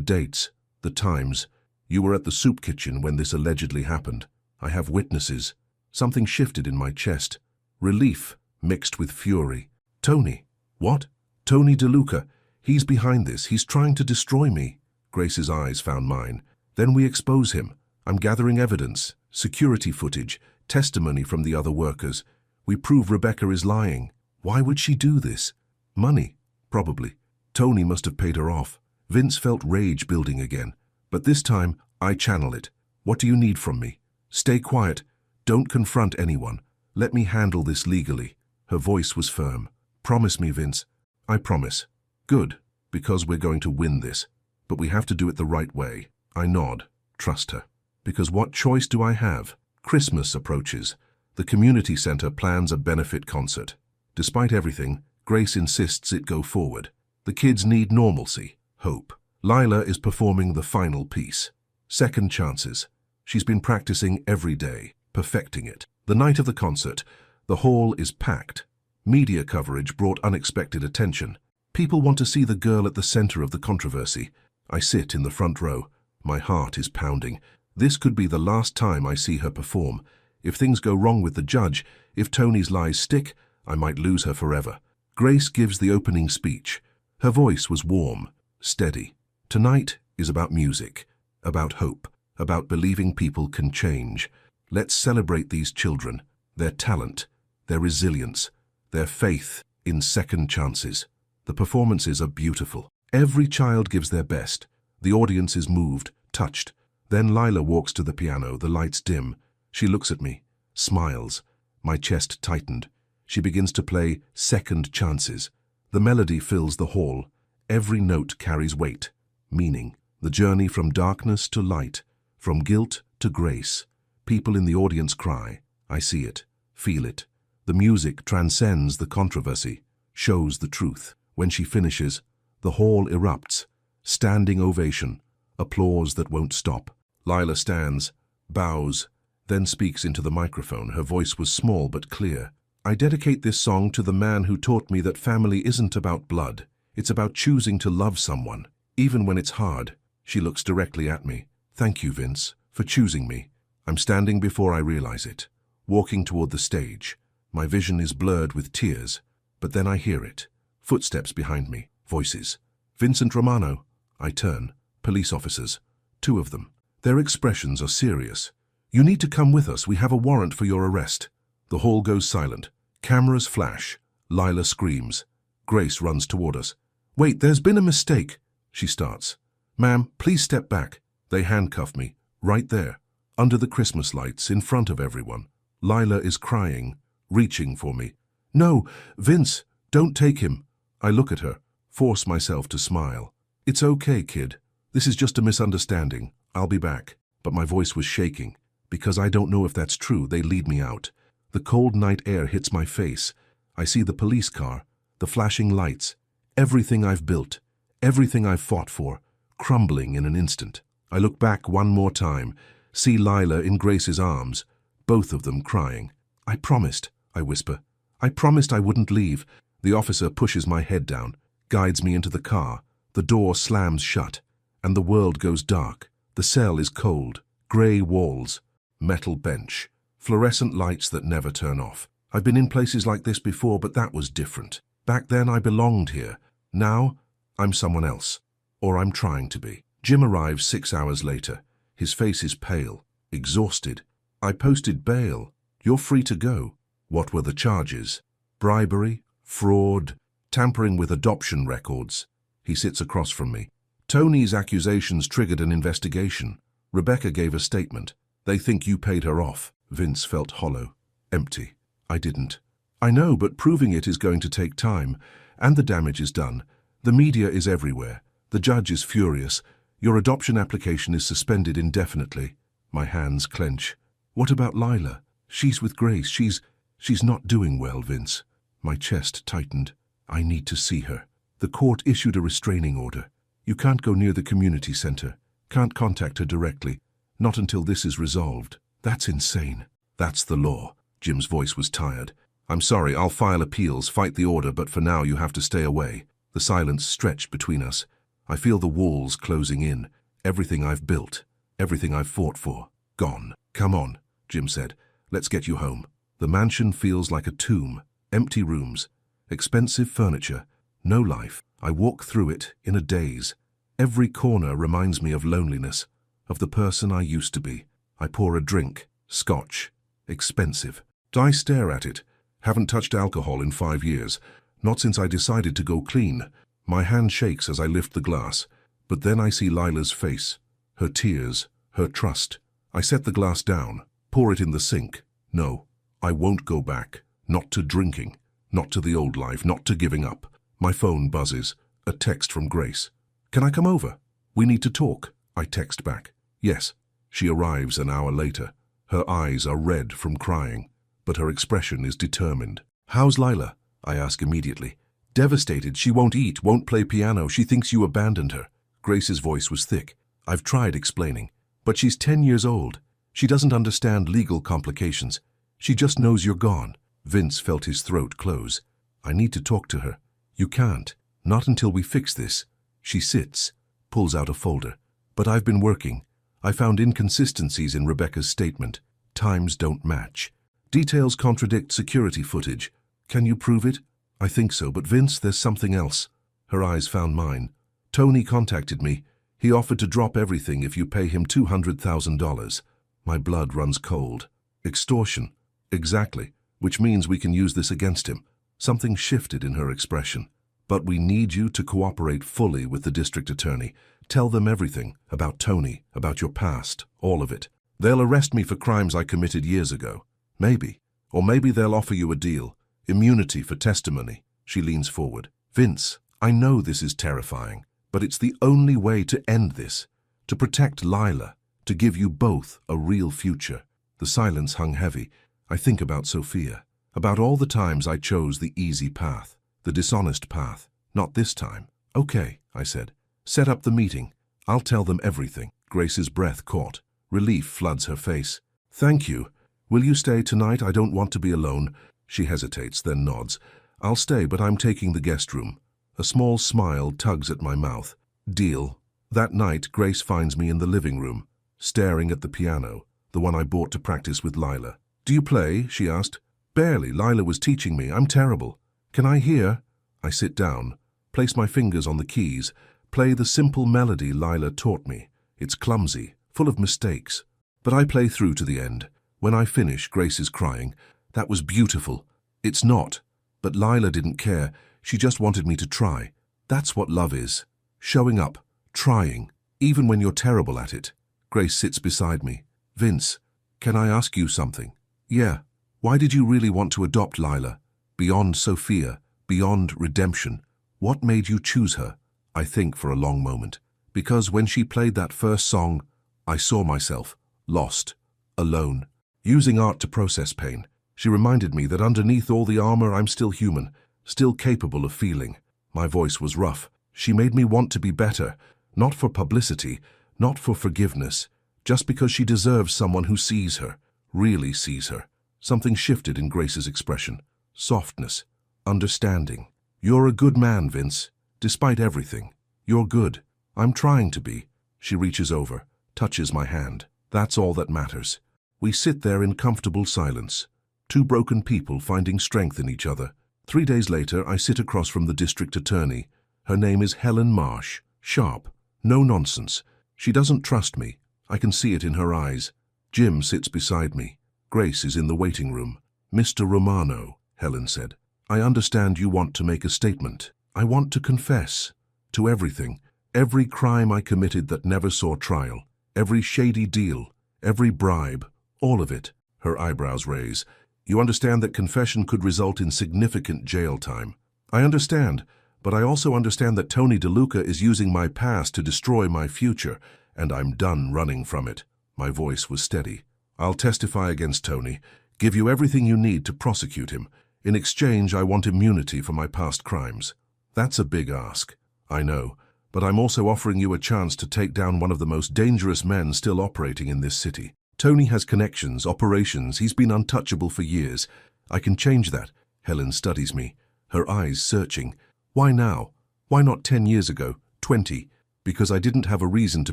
dates, the times. You were at the soup kitchen when this allegedly happened. I have witnesses. Something shifted in my chest. Relief mixed with fury. Tony. What? Tony DeLuca. He's behind this. He's trying to destroy me. Grace's eyes found mine. Then we expose him. I'm gathering evidence, security footage, testimony from the other workers. We prove Rebecca is lying. Why would she do this? Money, probably. Tony must have paid her off. Vince felt rage building again. But this time, I channel it. What do you need from me? Stay quiet. Don't confront anyone. Let me handle this legally. Her voice was firm. Promise me, Vince. I promise. Good, because we're going to win this. But we have to do it the right way. I nod. Trust her. Because what choice do I have? Christmas approaches. The community center plans a benefit concert. Despite everything, Grace insists it go forward. The kids need normalcy, hope. Lila is performing the final piece. Second chances. She's been practicing every day, perfecting it. The night of the concert, the hall is packed. Media coverage brought unexpected attention. People want to see the girl at the center of the controversy. I sit in the front row. My heart is pounding. This could be the last time I see her perform. If things go wrong with the judge, if Tony's lies stick, I might lose her forever. Grace gives the opening speech. Her voice was warm, steady. Tonight is about music, about hope, about believing people can change. Let's celebrate these children, their talent, their resilience, their faith in second chances. The performances are beautiful. Every child gives their best. The audience is moved, touched. Then Lila walks to the piano, the lights dim. She looks at me, smiles. My chest tightened. She begins to play Second Chances. The melody fills the hall. Every note carries weight, meaning. The journey from darkness to light, from guilt to Grace. People in the audience cry. I see it, feel it. The music transcends the controversy, shows the truth. When she finishes, the hall erupts. Standing ovation, applause that won't stop. Lila stands, bows, then speaks into the microphone. Her voice was small but clear. I dedicate this song to the man who taught me that family isn't about blood. It's about choosing to love someone, even when it's hard. She looks directly at me. Thank you, Vince, for choosing me. I'm standing before I realize it, walking toward the stage. My vision is blurred with tears, but then I hear it. Footsteps behind me, voices. Vincent Romano. I turn. Police officers. 2 of them. Their expressions are serious. You need to come with us. We have a warrant for your arrest. The hall goes silent. Cameras flash. Lila screams. Grace runs toward us. Wait, there's been a mistake. She starts. Ma'am, please step back. They handcuff me. Right there. Under the Christmas lights, in front of everyone. Lila is crying, reaching for me. No, Vince, don't take him. I look at her, force myself to smile. It's okay, kid. This is just a misunderstanding. I'll be back. But my voice was shaking. Because I don't know if that's true, they lead me out. The cold night air hits my face. I see the police car, the flashing lights, everything I've built, everything I've fought for, crumbling in an instant. I look back one more time, see Lila in Grace's arms, both of them crying. I promised, I whisper. I promised I wouldn't leave. The officer pushes my head down, guides me into the car. The door slams shut, and the world goes dark. The cell is cold, grey walls, metal bench, fluorescent lights that never turn off. I've been in places like this before, but that was different. Back then I belonged here. Now, I'm someone else. Or I'm trying to be. Jim arrives 6 hours later. His face is pale, exhausted. I posted bail. You're free to go. What were the charges? Bribery, fraud, tampering with adoption records. He sits across from me. Tony's accusations triggered an investigation. Rebecca gave a statement. They think you paid her off. Vince felt hollow, empty. I didn't. I know, but proving it is going to take time, and the damage is done. The media is everywhere. The judge is furious. Your adoption application is suspended indefinitely. My hands clench. What about Lila? She's with Grace. She's not doing well, Vince. My chest tightened. I need to see her. The court issued a restraining order. You can't go near the community center. Can't contact her directly. Not until this is resolved. That's insane. That's the law. Jim's voice was tired. I'm sorry, I'll file appeals, fight the order, but for now you have to stay away. The silence stretched between us. I feel the walls closing in. Everything I've built, everything I've fought for, gone. Come on, Jim said. Let's get you home. The mansion feels like a tomb. Empty rooms, expensive furniture, no life. I walk through it in a daze. Every corner reminds me of loneliness, of the person I used to be. I pour a drink, scotch, expensive. I stare at it. Haven't touched alcohol in 5 years, not since I decided to go clean. My hand shakes as I lift the glass, but then I see Lila's face, her tears, her trust. I set the glass down, pour it in the sink. No, I won't go back. Not to drinking, not to the old life, not to giving up. My phone buzzes, a text from Grace. Can I come over? We need to talk. I text back. Yes. She arrives an hour later. Her eyes are red from crying, but her expression is determined. How's Lila? I ask immediately. Devastated. She won't eat, won't play piano. She thinks you abandoned her. Grace's voice was thick. I've tried explaining, but she's 10 years old. She doesn't understand legal complications. She just knows you're gone. Vince felt his throat close. I need to talk to her. You can't. Not until we fix this. She sits, pulls out a folder. But I've been working. I found inconsistencies in Rebecca's statement. Times don't match. Details contradict security footage. Can you prove it? I think so, but Vince, there's something else. Her eyes found mine. Tony contacted me. He offered to drop everything if you pay him $200,000. My blood runs cold. Extortion. Exactly. Which means we can use this against him. Something shifted in her expression. But we need you to cooperate fully with the district attorney. Tell them everything about Tony, about your past, all of it. They'll arrest me for crimes I committed years ago. Maybe. Or maybe they'll offer you a deal. Immunity for testimony. She leans forward. Vince, I know this is terrifying, but it's the only way to end this. To protect Lila. to give you both a real future." The silence hung heavy. I think about Sophia, about all the times I chose the easy path, the dishonest path. Not this time. "Okay," I said. "Set up the meeting. I'll tell them everything." Grace's breath caught. Relief floods her face. "Thank you. Will you stay tonight? I don't want to be alone." She hesitates, then nods. "I'll stay, but I'm taking the guest room." A small smile tugs at my mouth. Deal. That night, Grace finds me in the living room, staring at the piano, the one I bought to practice with Lila. "Do you play?" she asked. "Barely. Lila was teaching me. I'm terrible." "Can I hear?" I sit down, place my fingers on the keys, play the simple melody Lila taught me. It's clumsy, full of mistakes, but I play through to the end. When I finish, Grace is crying. "That was beautiful." It's not, but Lila didn't care. She just wanted me to try. That's what love is. Showing up, trying, even when you're terrible at it. Grace sits beside me. "Vince, can I ask you something?" "Yeah." "Why did you really want to adopt Lila? Beyond Sophia, beyond redemption. What made you choose her?" I think for a long moment. Because when she played that first song, I saw myself, lost, alone, using art to process pain. She reminded me that underneath all the armor I'm still human, still capable of feeling. My voice was rough. She made me want to be better, not for publicity, not for forgiveness, just because she deserves someone who sees her, really sees her. Something shifted in Grace's expression. Softness, understanding. "You're a good man, Vince. Despite everything, you're good." "I'm trying to be." She reaches over, touches my hand. That's all that matters. We sit there in comfortable silence, two broken people finding strength in each other. 3 days later, I sit across from the district attorney. Her name is Helen Marsh. Sharp. No nonsense. She doesn't trust me. I can see it in her eyes. Jim sits beside me. Grace is in the waiting room. "Mr. Romano," Helen said, "I understand you want to make a statement. I want to confess to everything, every crime I committed that never saw trial, every shady deal, every bribe, all of it." Her eyebrows raise. "You understand that confession could result in significant jail time." "I understand, but I also understand that Tony DeLuca is using my past to destroy my future, and I'm done running from it." My voice was steady. "I'll testify against Tony, give you everything you need to prosecute him. In exchange, I want immunity for my past crimes." That's a big ask, I know, but I'm also offering you a chance to take down one of the most dangerous men still operating in this city. Tony has connections, operations, he's been untouchable for years. I can change that. Helen studies me, her eyes searching. Why now? Why not 10 years ago, 20? Because I didn't have a reason to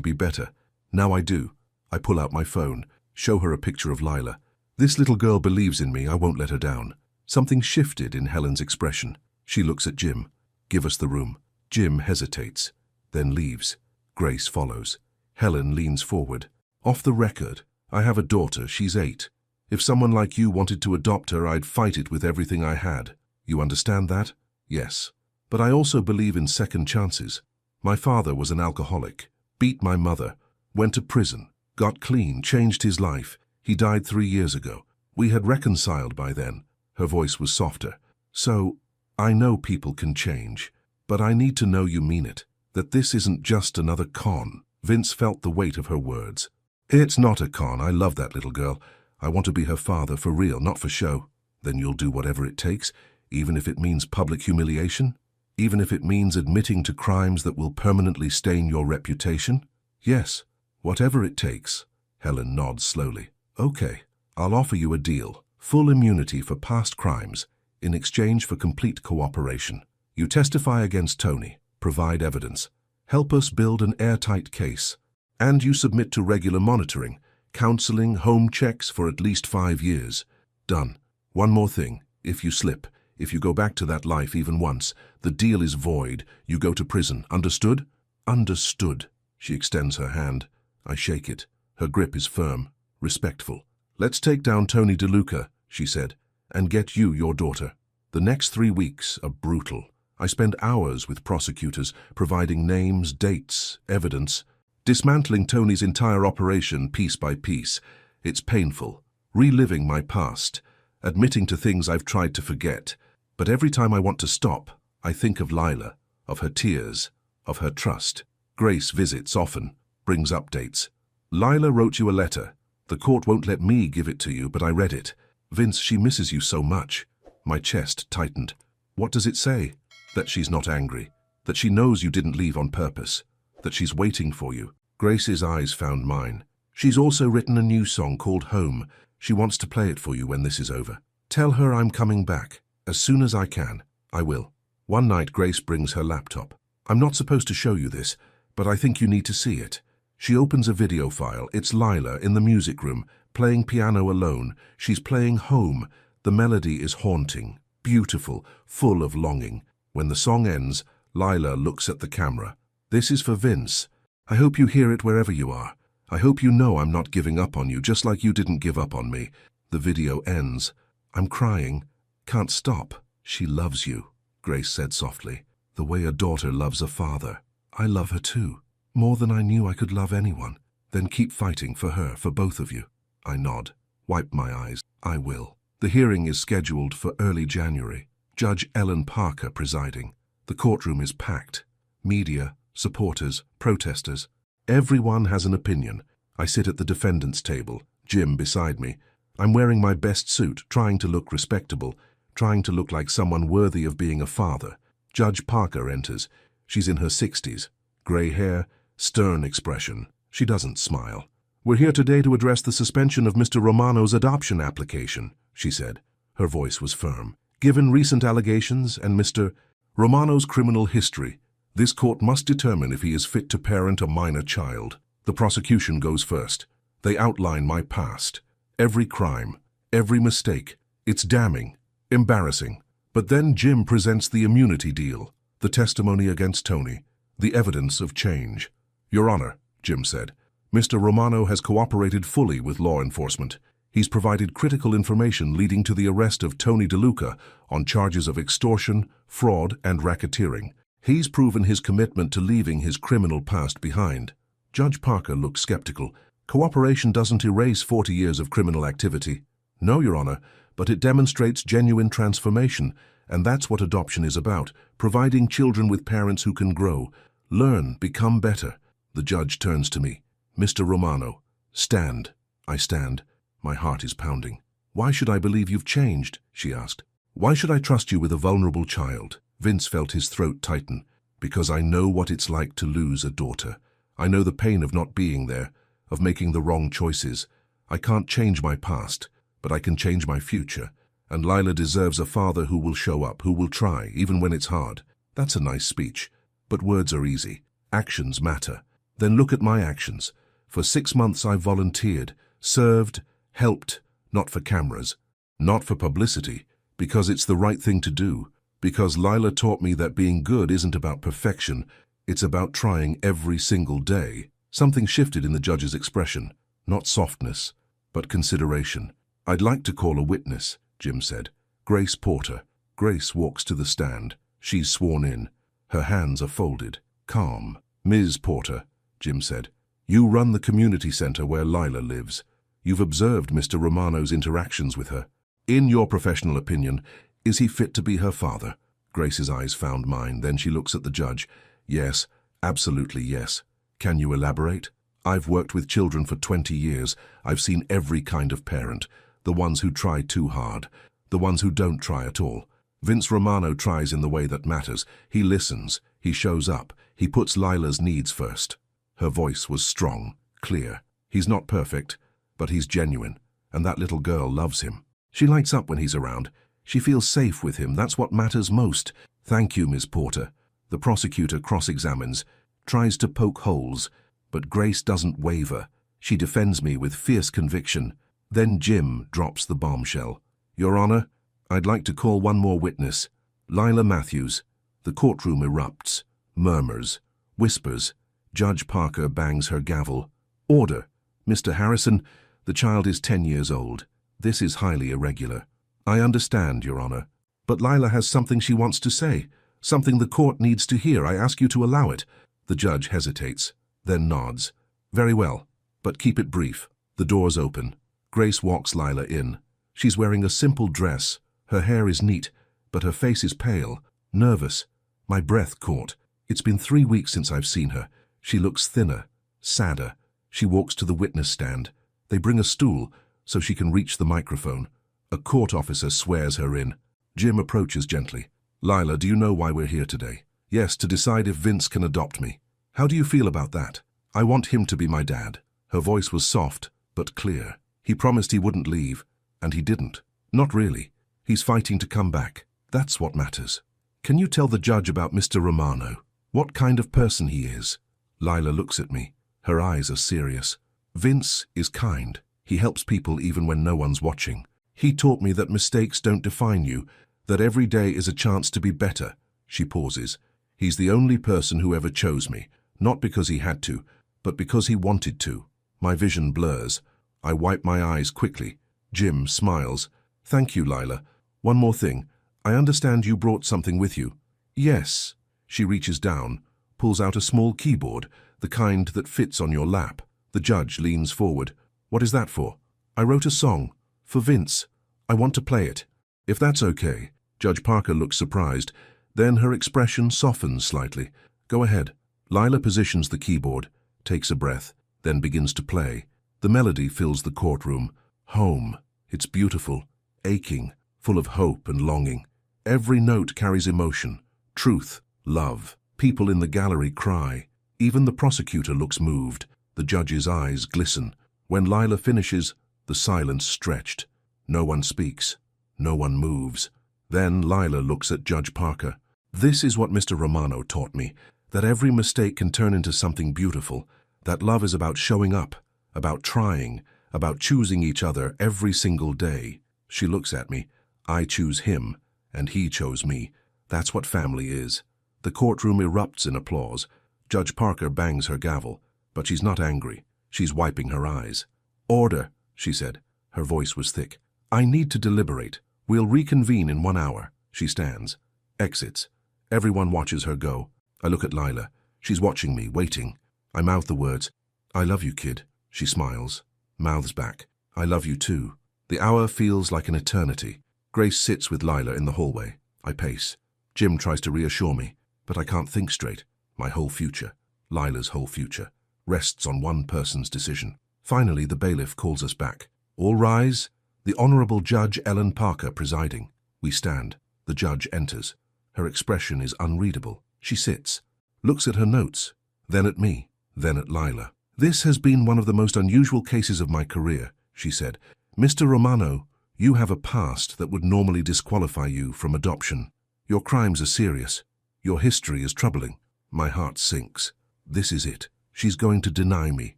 be better. Now I do. I pull out my phone, show her a picture of Lila. This little girl believes in me, I won't let her down. Something shifted in Helen's expression. She looks at Jim. "Give us the room." Jim hesitates, then leaves. Grace follows. Helen leans forward. "Off the record, I have a daughter, she's 8. If someone like you wanted to adopt her, I'd fight it with everything I had. You understand that?" "Yes. But I also believe in second chances. My father was an alcoholic, beat my mother, went to prison, got clean, changed his life. He died 3 years ago. We had reconciled by then." Her voice was softer. "So, I know people can change, but I need to know you mean it, that this isn't just another con." Vince felt the weight of her words. "It's not a con. I love that little girl. I want to be her father for real, not for show." "Then you'll do whatever it takes, even if it means public humiliation? Even if it means admitting to crimes that will permanently stain your reputation?" "Yes, whatever it takes." Helen nods slowly. "Okay, I'll offer you a deal. Full immunity for past crimes, in exchange for complete cooperation. You testify against Tony, provide evidence, help us build an airtight case, and you submit to regular monitoring, counseling, home checks for at least 5 years. Done. One more thing. If you slip, if you go back to that life even once, the deal is void. You go to prison. Understood?" "Understood." She extends her hand. I shake it. Her grip is firm, respectful. "Let's take down Tony DeLuca," she said, "and get you your daughter." The next 3 weeks are brutal. I spend hours with prosecutors, providing names, dates, evidence, dismantling Tony's entire operation piece by piece. It's painful, reliving my past, admitting to things I've tried to forget. But every time I want to stop, I think of Lila, of her tears, of her trust. Grace visits often, brings updates. Lila wrote you a letter. The court won't let me give it to you, but I read it. Vince, she misses you so much. My chest tightened. What does it say? That she's not angry. That she knows you didn't leave on purpose. That she's waiting for you. Grace's eyes found mine. She's also written a new song called Home. She wants to play it for you when this is over. Tell her I'm coming back. As soon as I can, I will. One night, Grace brings her laptop. I'm not supposed to show you this, but I think you need to see it. She opens a video file. It's Lila in the music room, playing piano alone. She's playing Home. The melody is haunting, beautiful, full of longing. When the song ends, Lila looks at the camera. This is for Vince. I hope you hear it wherever you are. I hope you know I'm not giving up on you, just like you didn't give up on me. The video ends. I'm crying. Can't stop. She loves you, Grace said softly. The way a daughter loves a father. I love her too. More than I knew I could love anyone. Then keep fighting for her, for both of you. I nod. Wipe my eyes. I will. The hearing is scheduled for early January. Judge Ellen Parker presiding. The courtroom is packed. Media, supporters, protesters. Everyone has an opinion. I sit at the defendant's table, Jim beside me. I'm wearing my best suit, trying to look respectable, trying to look like someone worthy of being a father. Judge Parker enters. She's in her 60s. Grey hair, stern expression. She doesn't smile. We're here today to address the suspension of Mr. Romano's adoption application, she said. Her voice was firm. Given recent allegations and Mr. Romano's criminal history, this court must determine if he is fit to parent a minor child. The prosecution goes first. They outline my past. Every crime, every mistake. It's damning, embarrassing. But then Jim presents the immunity deal, the testimony against Tony, the evidence of change. Your Honor, Jim said, Mr. Romano has cooperated fully with law enforcement. He's provided critical information leading to the arrest of Tony DeLuca on charges of extortion, fraud, and racketeering. He's proven his commitment to leaving his criminal past behind. Judge Parker looked skeptical. Cooperation doesn't erase 40 years of criminal activity. No, Your Honor, but it demonstrates genuine transformation, and that's what adoption is about, providing children with parents who can grow, learn, become better. The judge turns to me. Mr. Romano, stand. I stand. My heart is pounding. Why should I believe you've changed? She asked. Why should I trust you with a vulnerable child? Vince felt his throat tighten. Because I know what it's like to lose a daughter. I know the pain of not being there, of making the wrong choices. I can't change my past, but I can change my future. And Lila deserves a father who will show up, who will try, even when it's hard. That's a nice speech. But words are easy. Actions matter. Then look at my actions. For 6 months I volunteered, served, helped, not for cameras, not for publicity, because it's the right thing to do. Because Lila taught me that being good isn't about perfection, it's about trying every single day. Something shifted in the judge's expression. Not softness, but consideration. I'd like to call a witness, Jim said. Grace Porter. Grace walks to the stand. She's sworn in. Her hands are folded. Calm. Ms. Porter, Jim said. You run the community center where Lila lives. You've observed Mr. Romano's interactions with her. In your professional opinion, is he fit to be her father? Grace's eyes found mine. Then she looks at the judge. Yes, absolutely yes. Can you elaborate? I've worked with children for 20 years. I've seen every kind of parent. The ones who try too hard. The ones who don't try at all. Vince Romano tries in the way that matters. He listens. He shows up. He puts Lila's needs first. Her voice was strong, clear. He's not perfect, but he's genuine. And that little girl loves him. She lights up when he's around. She feels safe with him. That's what matters most. Thank you, Ms. Porter. The prosecutor cross-examines, tries to poke holes, but Grace doesn't waver. She defends me with fierce conviction. Then Jim drops the bombshell. Your Honor, I'd like to call one more witness. Lila Matthews. The courtroom erupts. Murmurs. Whispers. Judge Parker bangs her gavel. Order. Mr. Harrison, the child is 10 years old. This is highly irregular. I understand, Your Honor. But Lila has something she wants to say. Something the court needs to hear. I ask you to allow it. The judge hesitates, then nods. Very well, but keep it brief. The doors open. Grace walks Lila in. She's wearing a simple dress. Her hair is neat, but her face is pale, nervous. My breath caught. It's been 3 weeks since I've seen her. She looks thinner, sadder. She walks to the witness stand. They bring a stool so she can reach the microphone. A court officer swears her in. Jim approaches gently. Lila, do you know why we're here today? Yes, to decide if Vince can adopt me. How do you feel about that? I want him to be my dad. Her voice was soft, but clear. He promised he wouldn't leave, and he didn't. Not really. He's fighting to come back. That's what matters. Can you tell the judge about Mr. Romano? What kind of person he is? Lila looks at me. Her eyes are serious. Vince is kind. He helps people even when no one's watching. He taught me that mistakes don't define you, that every day is a chance to be better. She pauses. He's the only person who ever chose me, not because he had to, but because he wanted to. My vision blurs. I wipe my eyes quickly. Jim smiles. Thank you, Lila. One more thing. I understand you brought something with you. Yes. She reaches down, pulls out a small keyboard, the kind that fits on your lap. The judge leans forward. What is that for? I wrote a song. For Vince. I want to play it. If that's okay. Judge Parker looks surprised. Then her expression softens slightly. Go ahead. Lila positions the keyboard, takes a breath, then begins to play. The melody fills the courtroom. Home. It's beautiful, aching, full of hope and longing. Every note carries emotion, truth, love. People in the gallery cry. Even the prosecutor looks moved. The judge's eyes glisten. When Lila finishes, the silence stretched. No one speaks. No one moves. Then Lila looks at Judge Parker. This is what Mr. Romano taught me, that every mistake can turn into something beautiful, that love is about showing up, about trying, about choosing each other every single day. She looks at me. I choose him, and he chose me. That's what family is. The courtroom erupts in applause. Judge Parker bangs her gavel, but she's not angry. She's wiping her eyes. Order, she said. Her voice was thick. I need to deliberate. We'll reconvene in 1 hour. She stands. Exits. Everyone watches her go. I look at Lila. She's watching me, waiting. I mouth the words. I love you, kid. She smiles. Mouths back. I love you too. The hour feels like an eternity. Grace sits with Lila in the hallway. I pace. Jim tries to reassure me, but I can't think straight. My whole future, Lila's whole future, rests on one person's decision. Finally, the bailiff calls us back. All rise. The Honorable Judge Ellen Parker presiding. We stand. The judge enters. Her expression is unreadable. She sits, looks at her notes, then at me, then at Lila. This has been one of the most unusual cases of my career, she said. Mr. Romano, you have a past that would normally disqualify you from adoption. Your crimes are serious. Your history is troubling. My heart sinks. This is it. She's going to deny me.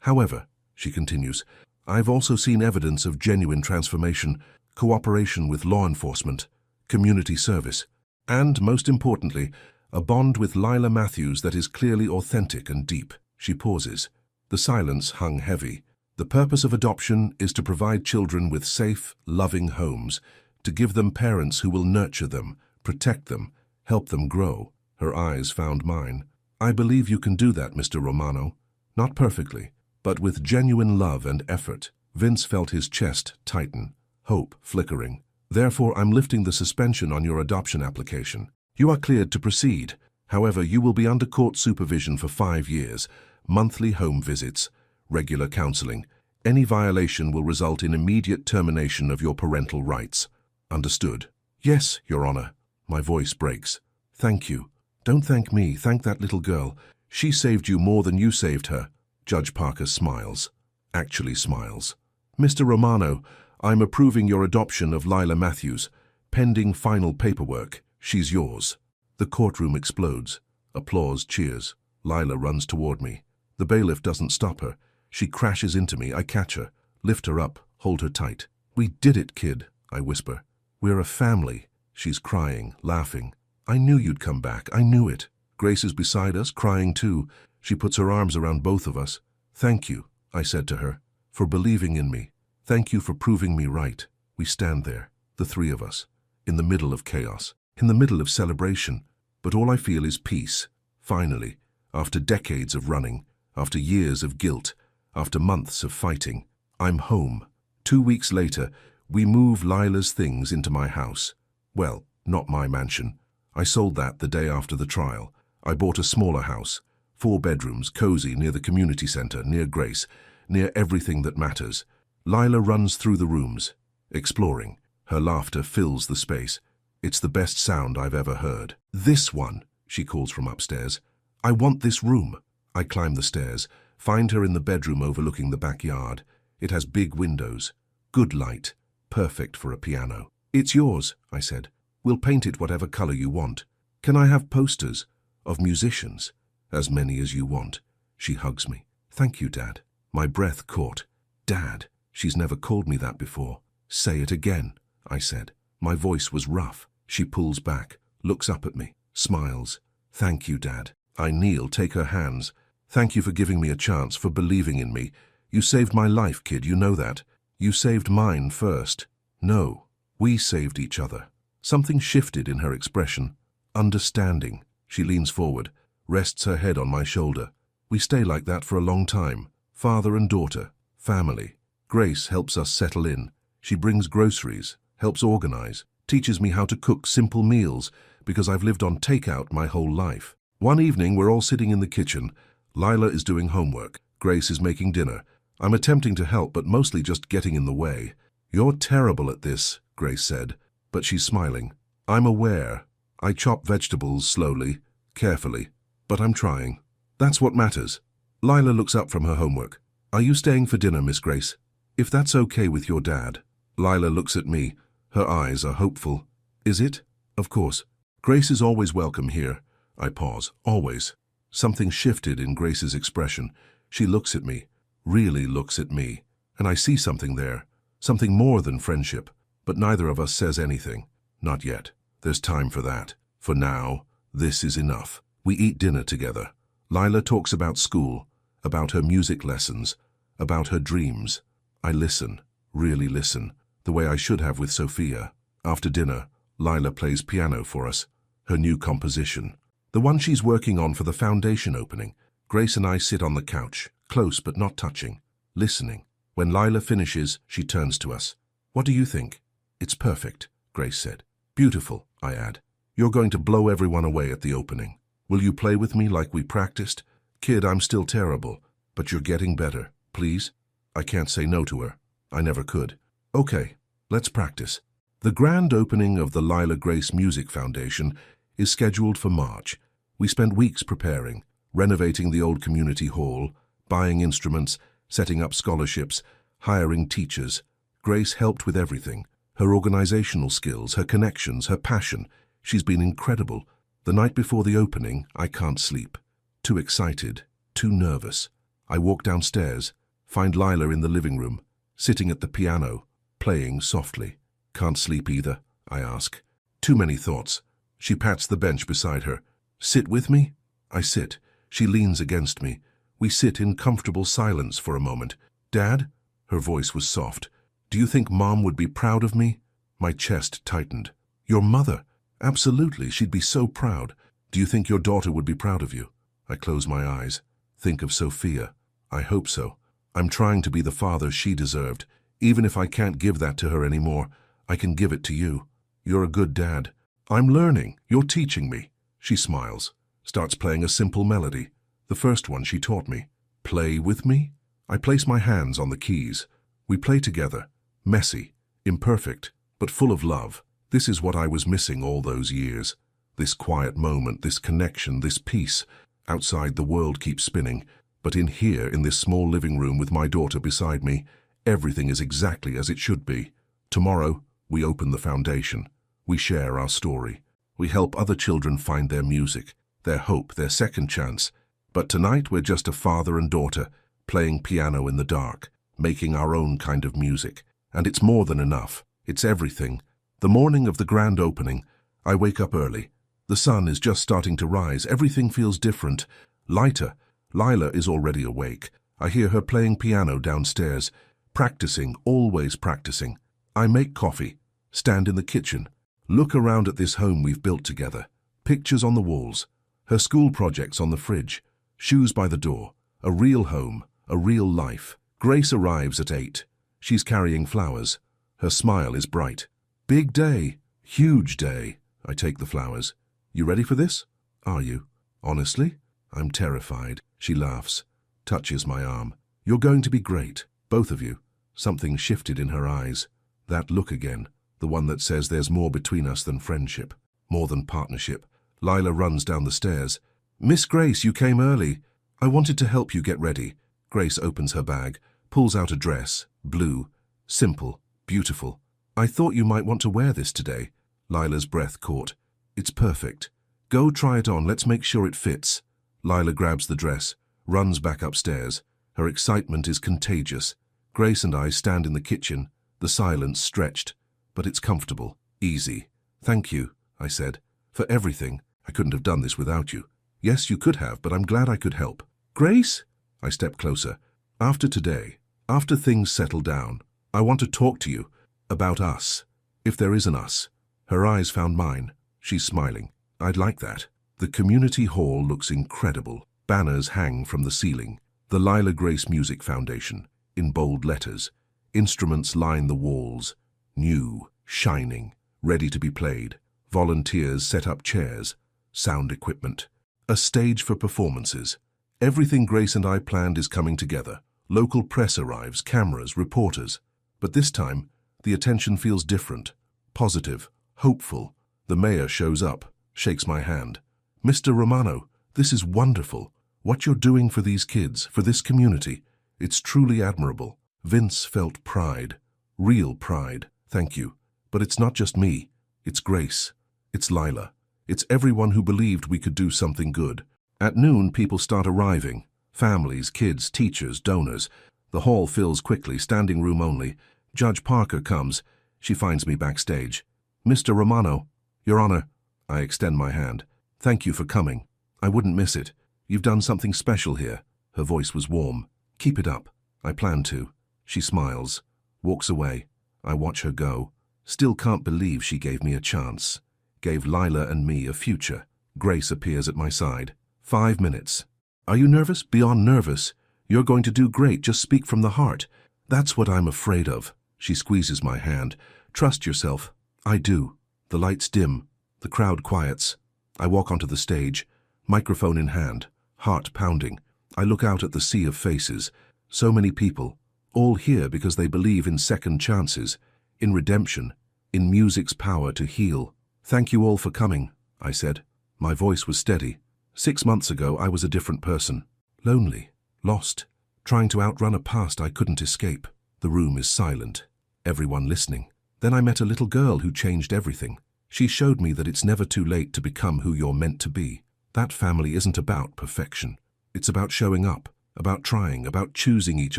However, she continues, I've also seen evidence of genuine transformation, cooperation with law enforcement, community service, and, most importantly, a bond with Lila Matthews that is clearly authentic and deep. She pauses. The silence hung heavy. The purpose of adoption is to provide children with safe, loving homes, to give them parents who will nurture them, protect them, help them grow. Her eyes found mine. I believe you can do that, Mr. Romano. Not perfectly, but with genuine love and effort. Vince felt his chest tighten, hope flickering. Therefore, I'm lifting the suspension on your adoption application. You are cleared to proceed. However, you will be under court supervision for 5 years, monthly home visits, regular counseling. Any violation will result in immediate termination of your parental rights. Understood? Yes, Your Honor. My voice breaks. Thank you. Don't thank me, thank that little girl. She saved you more than you saved her. Judge Parker smiles. Actually smiles. Mr. Romano, I'm approving your adoption of Lila Matthews. Pending final paperwork. She's yours. The courtroom explodes. Applause, cheers. Lila runs toward me. The bailiff doesn't stop her. She crashes into me. I catch her, lift her up, hold her tight. We did it, kid, I whisper. We're a family. She's crying, laughing. I knew you'd come back. I knew it. Grace is beside us, crying too. She puts her arms around both of us. Thank you, I said to her, for believing in me. Thank you for proving me right. We stand there, the three of us, in the middle of chaos, in the middle of celebration. But all I feel is peace. Finally, after decades of running, after years of guilt, after months of fighting, I'm home. 2 weeks later, we move Lila's things into my house. Well, not my mansion. I sold that the day after the trial. I bought a smaller house, 4 bedrooms, cozy, near the community center, near Grace, near everything that matters. Lila runs through the rooms, exploring. Her laughter fills the space. It's the best sound I've ever heard. "This one," she calls from upstairs. "I want this room." I climb the stairs, find her in the bedroom overlooking the backyard. It has big windows, good light, perfect for a piano. "It's yours," I said. "We'll paint it whatever color you want. Can I have posters of musicians?" "As many as you want." She hugs me. "Thank you, Dad." My breath caught. Dad. She's never called me that before. "Say it again," I said. My voice was rough. She pulls back, looks up at me, smiles. "Thank you, Dad." I kneel, take her hands. "Thank you for giving me a chance, for believing in me. You saved my life, kid, you know that. You saved mine first." "No, we saved each other." Something shifted in her expression. Understanding. She leans forward, rests her head on my shoulder. "We stay like that for a long time. Father and daughter, family." Grace helps us settle in. She brings groceries, helps organize, teaches me how to cook simple meals because I've lived on takeout my whole life. One evening, we're all sitting in the kitchen. Lila is doing homework. Grace is making dinner. I'm attempting to help, but mostly just getting in the way. "You're terrible at this," Grace said, but she's smiling. "I'm aware. I chop vegetables slowly, carefully, but I'm trying. That's what matters." Lila looks up from her homework. "Are you staying for dinner, Miss Grace? If that's okay with your dad." Lila looks at me. Her eyes are hopeful. "Is it?" "Of course. Grace is always welcome here." I pause. "Always." Something shifted in Grace's expression. She looks at me, really looks at me, and I see something there, something more than friendship. But neither of us says anything. Not yet. There's time for that. For now, this is enough. We eat dinner together. Lila talks about school, about her music lessons, about her dreams. I listen, really listen, the way I should have with Sophia. After dinner, Lila plays piano for us, her new composition, the one she's working on for the foundation opening. Grace and I sit on the couch, close but not touching, listening. When Lila finishes, she turns to us. "What do you think?" "It's perfect," Grace said. "Beautiful," I add. "You're going to blow everyone away at the opening. Will you play with me like we practiced?" "Kid, I'm still terrible, but you're getting better. Please?" I can't say no to her. I never could. "Okay, let's practice." The grand opening of the Lila Grace Music Foundation is scheduled for March. We spent weeks preparing, renovating the old community hall, buying instruments, setting up scholarships, hiring teachers. Grace helped with everything. Her organizational skills, her connections, her passion. She's been incredible. The night before the opening, I can't sleep. Too excited, too nervous. I walk downstairs, find Lila in the living room, sitting at the piano, playing softly. "Can't sleep either?" I ask. "Too many thoughts." She pats the bench beside her. "Sit with me?" I sit. She leans against me. We sit in comfortable silence for a moment. "Dad?" Her voice was soft. "Do you think Mom would be proud of me?" My chest tightened. "Your mother? Absolutely, she'd be so proud. Do you think your daughter would be proud of you?" I close my eyes. Think of Sophia. I hope so. I'm trying to be the father she deserved. Even if I can't give that to her anymore, I can give it to you. You're a good dad. I'm learning. You're teaching me. She smiles, starts playing a simple melody, the first one she taught me. "Play with me?" I place my hands on the keys. We play together, messy, imperfect, but full of love. This is what I was missing all those years. This quiet moment, this connection, this peace. Outside, the world keeps spinning, but in here, in this small living room with my daughter beside me, everything is exactly as it should be. Tomorrow, we open the foundation. We share our story. We help other children find their music, their hope, their second chance. But tonight, we're just a father and daughter, playing piano in the dark, making our own kind of music. And it's more than enough. It's everything. The morning of the grand opening, I wake up early. The sun is just starting to rise. Everything feels different, lighter. Lila is already awake. I hear her playing piano downstairs, practicing, always practicing. I make coffee, stand in the kitchen, look around at this home we've built together. Pictures on the walls, her school projects on the fridge, shoes by the door. A real home, a real life. Grace arrives at 8. She's carrying flowers. Her smile is bright. "Big day, huge day." I take the flowers. "You ready for this?" "Are you?" "Honestly?" I'm terrified. She laughs, touches my arm. You're going to be great, both of you. Something shifted in her eyes. That look again, the one that says there's more between us than friendship, more than partnership. Lila runs down the stairs. Miss Grace, you came early. I wanted to help you get ready. Grace opens her bag, pulls out a dress, blue, simple, beautiful. I thought you might want to wear this today. Lila's breath caught. It's perfect. Go try it on, let's make sure it fits. Lila grabs the dress, runs back upstairs. Her excitement is contagious. Grace and I stand in the kitchen, the silence stretched. But it's comfortable, easy. Thank you, I said, for everything. I couldn't have done this without you. Yes, you could have, but I'm glad I could help. Grace? I step closer. After today, after things settle down, I want to talk to you about us, if there is an us. Her eyes found mine. She's smiling. I'd like that. The community hall looks incredible. Banners hang from the ceiling. The Lila Grace Music Foundation, in bold letters. Instruments line the walls. New, shining, ready to be played. Volunteers set up chairs, sound equipment. A stage for performances. Everything Grace and I planned is coming together. Local press arrives, cameras, reporters. But this time, the attention feels different. Positive, hopeful. The mayor shows up, shakes my hand. Mr. Romano, this is wonderful. What you're doing for these kids, for this community, it's truly admirable. Vince felt pride, real pride. Thank you. But it's not just me. It's Grace. It's Lila. It's everyone who believed we could do something good. At noon, people start arriving. Families, kids, teachers, donors. The hall fills quickly, standing room only. Judge Parker comes. She finds me backstage. Mr. Romano, Your Honor. I extend my hand. Thank you for coming. I wouldn't miss it. You've done something special here. Her voice was warm. Keep it up. I plan to. She smiles, walks away. I watch her go. Still can't believe she gave me a chance. Gave Lila and me a future. Grace appears at my side. 5 minutes. Are you nervous? Beyond nervous. You're going to do great. Just speak from the heart. That's what I'm afraid of. She squeezes my hand. Trust yourself. I do. The lights dim. The crowd quiets. I walk onto the stage, microphone in hand, heart pounding. I look out at the sea of faces. So many people, all here because they believe in second chances, in redemption, in music's power to heal. Thank you all for coming, I said. My voice was steady. 6 months ago, I was a different person. Lonely, lost, trying to outrun a past I couldn't escape. The room is silent. Everyone listening. Then I met a little girl who changed everything. She showed me that it's never too late to become who you're meant to be. That family isn't about perfection. It's about showing up, about trying, about choosing each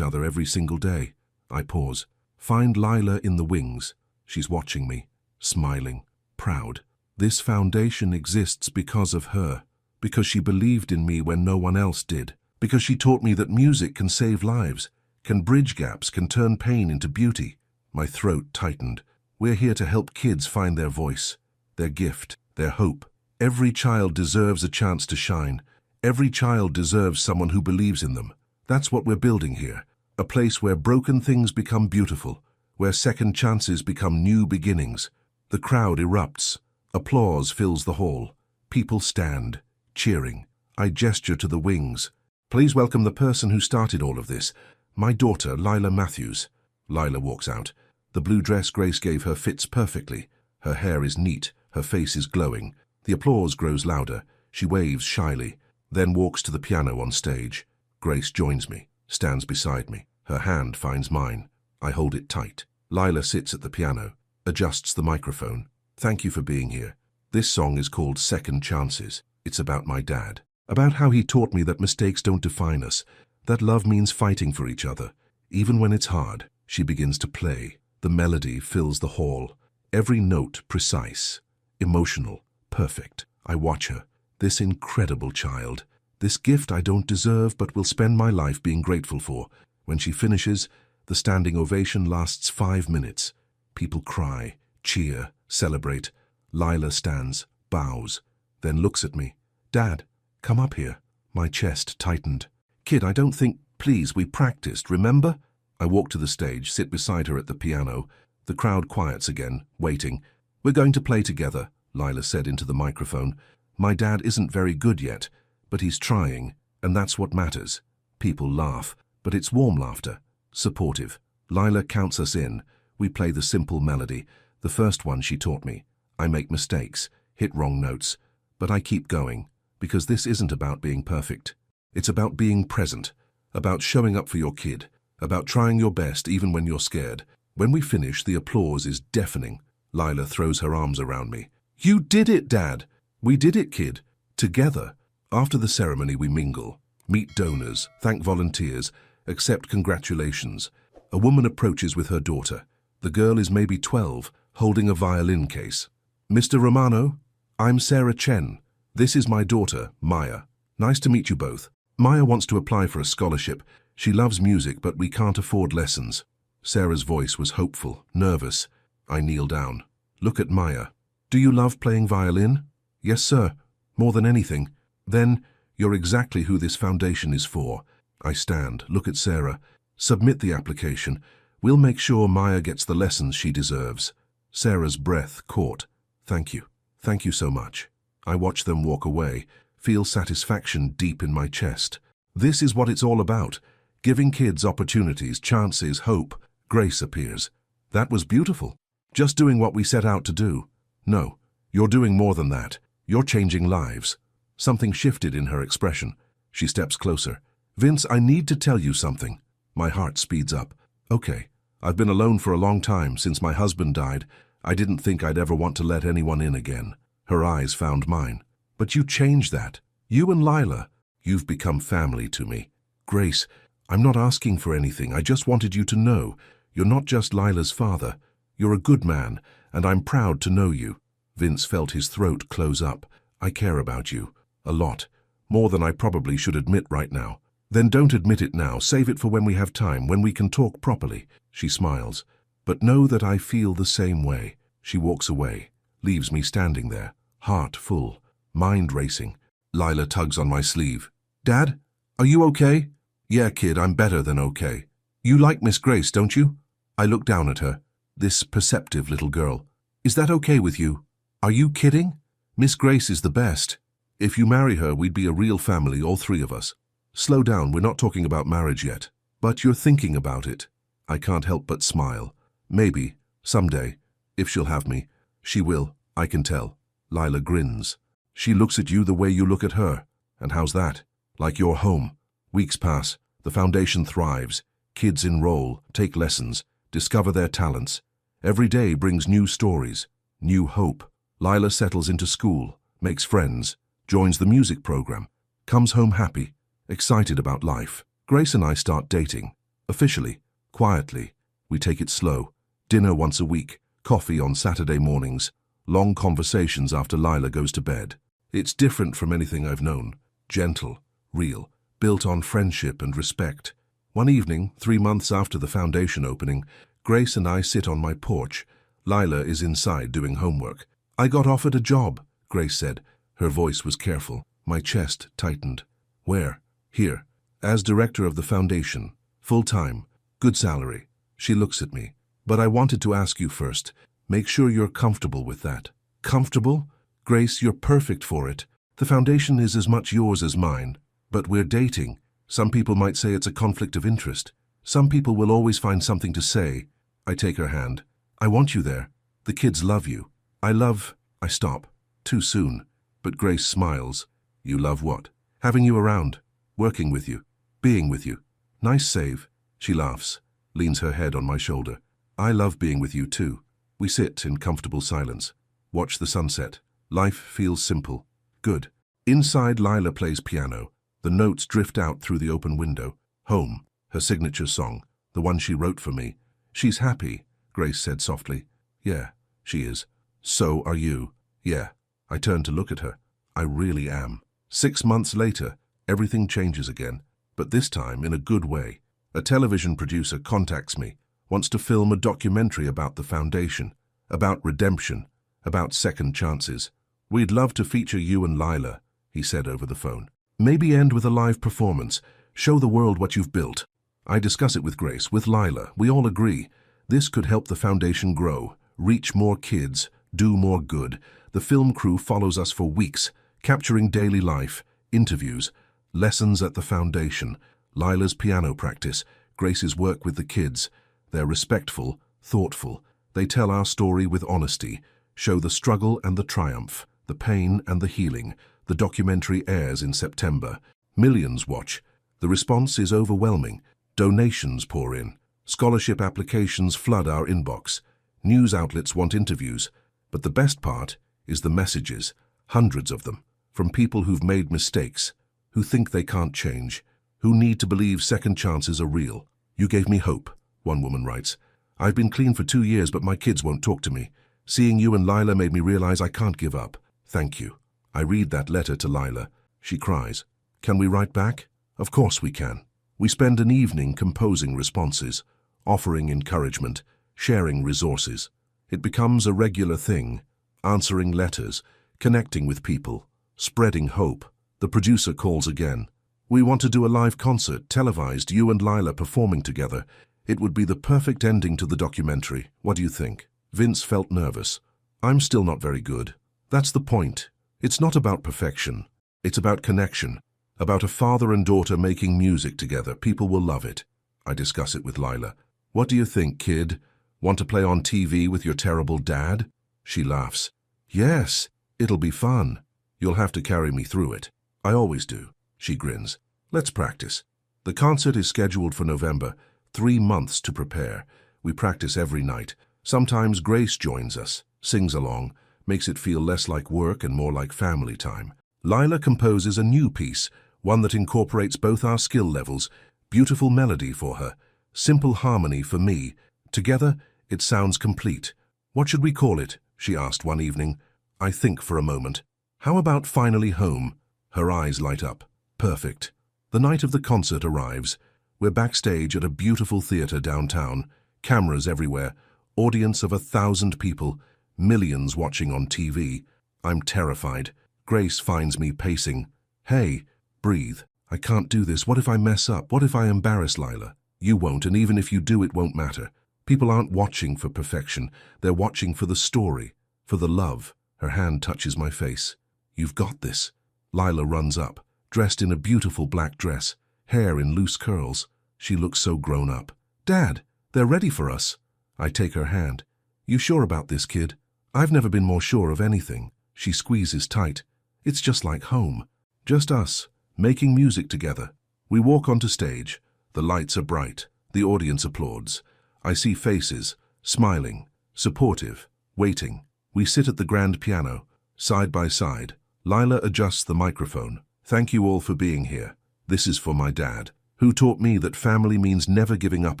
other every single day. I pause. Find Lila in the wings. She's watching me, smiling, proud. This foundation exists because of her, because she believed in me when no one else did, because she taught me that music can save lives, can bridge gaps, can turn pain into beauty. My throat tightened. We're here to help kids find their voice, their gift, their hope. Every child deserves a chance to shine. Every child deserves someone who believes in them. That's what we're building here. A place where broken things become beautiful, where second chances become new beginnings. The crowd erupts. Applause fills the hall. People stand, cheering. I gesture to the wings. Please welcome the person who started all of this. My daughter, Lila Matthews. Lila walks out. The blue dress Grace gave her fits perfectly. Her hair is neat. Her face is glowing. The applause grows louder. She waves shyly, then walks to the piano on stage. Grace joins me, stands beside me. Her hand finds mine. I hold it tight. Lila sits at the piano, adjusts the microphone. Thank you for being here. This song is called Second Chances. It's about my dad, about how he taught me that mistakes don't define us, that love means fighting for each other, even when it's hard. She begins to play. The melody fills the hall. Every note precise, emotional, perfect. I watch her, this incredible child, this gift I don't deserve but will spend my life being grateful for. When she finishes, the standing ovation lasts 5 minutes. People cry, cheer, celebrate. Lila stands, bows, then looks at me. Dad, come up here. My chest tightened. Kid, I don't think, please, we practiced, remember? I walk to the stage, sit beside her at the piano. The crowd quiets again, waiting. We're going to play together, Lila said into the microphone. My dad isn't very good yet, but he's trying, and that's what matters. People laugh, but it's warm laughter, supportive. Lila counts us in. We play the simple melody, the first one she taught me. I make mistakes, hit wrong notes, but I keep going, because this isn't about being perfect. It's about being present, about showing up for your kid, about trying your best even when you're scared. When we finish, the applause is deafening. Lila throws her arms around me. "You did it, Dad! We did it, kid! Together!" After the ceremony, we mingle, meet donors, thank volunteers, accept congratulations. A woman approaches with her daughter. The girl is maybe 12, holding a violin case. "Mr. Romano, I'm Sarah Chen. This is my daughter, Maya. Nice to meet you both. Maya wants to apply for a scholarship. She loves music, but we can't afford lessons." Sarah's voice was hopeful, nervous. I kneel down. "Look at Maya. Do you love playing violin?" "Yes, sir. More than anything." "Then you're exactly who this foundation is for." I stand, look at Sarah. "Submit the application. We'll make sure Maya gets the lessons she deserves." Sarah's breath caught. "Thank you. Thank you so much." I watch them walk away, feel satisfaction deep in my chest. This is what it's all about. Giving kids opportunities, chances, hope. Grace appears. "That was beautiful. Just doing what we set out to do." "No, you're doing more than that. You're changing lives." Something shifted in her expression. She steps closer. "Vince, I need to tell you something." My heart speeds up. "Okay, I've been alone for a long time. Since my husband died, I didn't think I'd ever want to let anyone in again." Her eyes found mine. "But you changed that. You and Lila. You've become family to me." "Grace, I'm not asking for anything. I just wanted you to know. You're not just Lila's father. You're a good man, and I'm proud to know you." Vince felt his throat close up. "I care about you. A lot. More than I probably should admit right now." "Then don't admit it now. Save it for when we have time, when we can talk properly." She smiles. "But know that I feel the same way." She walks away, leaves me standing there, heart full, mind racing. Lila tugs on my sleeve. "Dad, are you okay?" "Yeah, kid, I'm better than okay." "You like Miss Grace, don't you?" I look down at her, this perceptive little girl. "Is that okay with you?" "Are you kidding? Miss Grace is the best. If you marry her, we'd be a real family, all three of us." "Slow down, we're not talking about marriage yet." "But you're thinking about it." I can't help but smile. "Maybe, someday, if she'll have me." "She will, I can tell." Lila grins. "She looks at you the way you look at her. And how's that? Like you're home." Weeks pass. The foundation thrives. Kids enroll, take lessons, discover their talents. Every day brings new stories, new hope. Lila settles into school, makes friends, joins the music program, comes home happy, excited about life. Grace and I start dating. Officially, quietly. We take it slow. Dinner once a week, coffee on Saturday mornings, long conversations after Lila goes to bed. It's different from anything I've known. Gentle, real, built on friendship and respect. One evening, 3 months after the foundation opening, Grace and I sit on my porch. Lila is inside doing homework. "I got offered a job," Grace said. Her voice was careful. My chest tightened. "Where?" "Here. As director of the foundation. Full-time. Good salary." She looks at me. "But I wanted to ask you first. Make sure you're comfortable with that." "Comfortable? Grace, you're perfect for it. The foundation is as much yours as mine. But we're dating. Some people might say it's a conflict of interest. Some people will always find something to say." I take her hand. "I want you there. The kids love you." I stop. Too soon. But Grace smiles. "You love what?" "Having you around. Working with you. Being with you." "Nice save." She laughs, leans her head on my shoulder. "I love being with you too." We sit in comfortable silence. Watch the sunset. Life feels simple. Good. Inside, Lila plays piano. The notes drift out through the open window. Home, her signature song, the one she wrote for me. "She's happy," Grace said softly. "Yeah, she is." "So are you." "Yeah." I turn to look at her. I really am. 6 months later, everything changes again, but this time in a good way. A television producer contacts me, wants to film a documentary about the foundation, about redemption, about second chances. "We'd love to feature you and Lila," he said over the phone. "Maybe end with a live performance. Show the world what you've built." I discuss it with Grace, with Lila. We all agree. This could help the foundation grow, reach more kids, do more good. The film crew follows us for weeks, capturing daily life, interviews, lessons at the foundation, Lila's piano practice, Grace's work with the kids. They're respectful, thoughtful. They tell our story with honesty, show the struggle and the triumph, the pain and the healing. The documentary airs in September. Millions watch. The response is overwhelming. Donations pour in. Scholarship applications flood our inbox. News outlets want interviews. But the best part is the messages, hundreds of them, from people who've made mistakes, who think they can't change, who need to believe second chances are real. "You gave me hope," one woman writes. "I've been clean for 2 years, but my kids won't talk to me. Seeing you and Lila made me realize I can't give up. Thank you." I read that letter to Lila. She cries. Can we write back? Of course we can. We spend an evening composing responses, offering encouragement, sharing resources. It becomes a regular thing, answering letters, connecting with people, spreading hope. The producer calls again. "We want to do a live concert, televised, you and Lila performing together. It would be the perfect ending to the documentary. What do you think?" Vince felt nervous. "I'm still not very good." That's the point. It's not about perfection. It's about connection, about a father and daughter making music together. People will love it. I discuss it with Lila. "What do you think, kid? Want to play on TV with your terrible dad?" She laughs. "Yes, it'll be fun. You'll have to carry me through it." "I always do." She grins. "Let's practice." The concert is scheduled for November, 3 months to prepare. We practice every night. Sometimes Grace joins us, sings along, makes it feel less like work and more like family time. Lila composes a new piece, one that incorporates both our skill levels. Beautiful melody for her, simple harmony for me. Together, it sounds complete. "What should we call it?" she asked one evening. I think for a moment. "How about Finally Home?" Her eyes light up. Perfect. The night of the concert arrives. We're backstage at a beautiful theater downtown. Cameras everywhere. Audience of 1,000 people. Millions watching on TV. I'm terrified. Grace finds me pacing. "Hey, breathe. I can't do this. What if I mess up? What if I embarrass Lila?" "You won't, and even if you do, it won't matter. People aren't watching for perfection. They're watching for the story, for the love." Her hand touches my face. "You've got this." Lila runs up, dressed in a beautiful black dress, hair in loose curls. She looks so grown up. "Dad, they're ready for us." I take her hand. "You sure about this, kid?" "I've never been more sure of anything." She squeezes tight. "It's just like home. Just us, making music together." We walk onto stage. The lights are bright. The audience applauds. I see faces, smiling, supportive, waiting. We sit at the grand piano, side by side. Lila adjusts the microphone. "Thank you all for being here. This is for my dad, who taught me that family means never giving up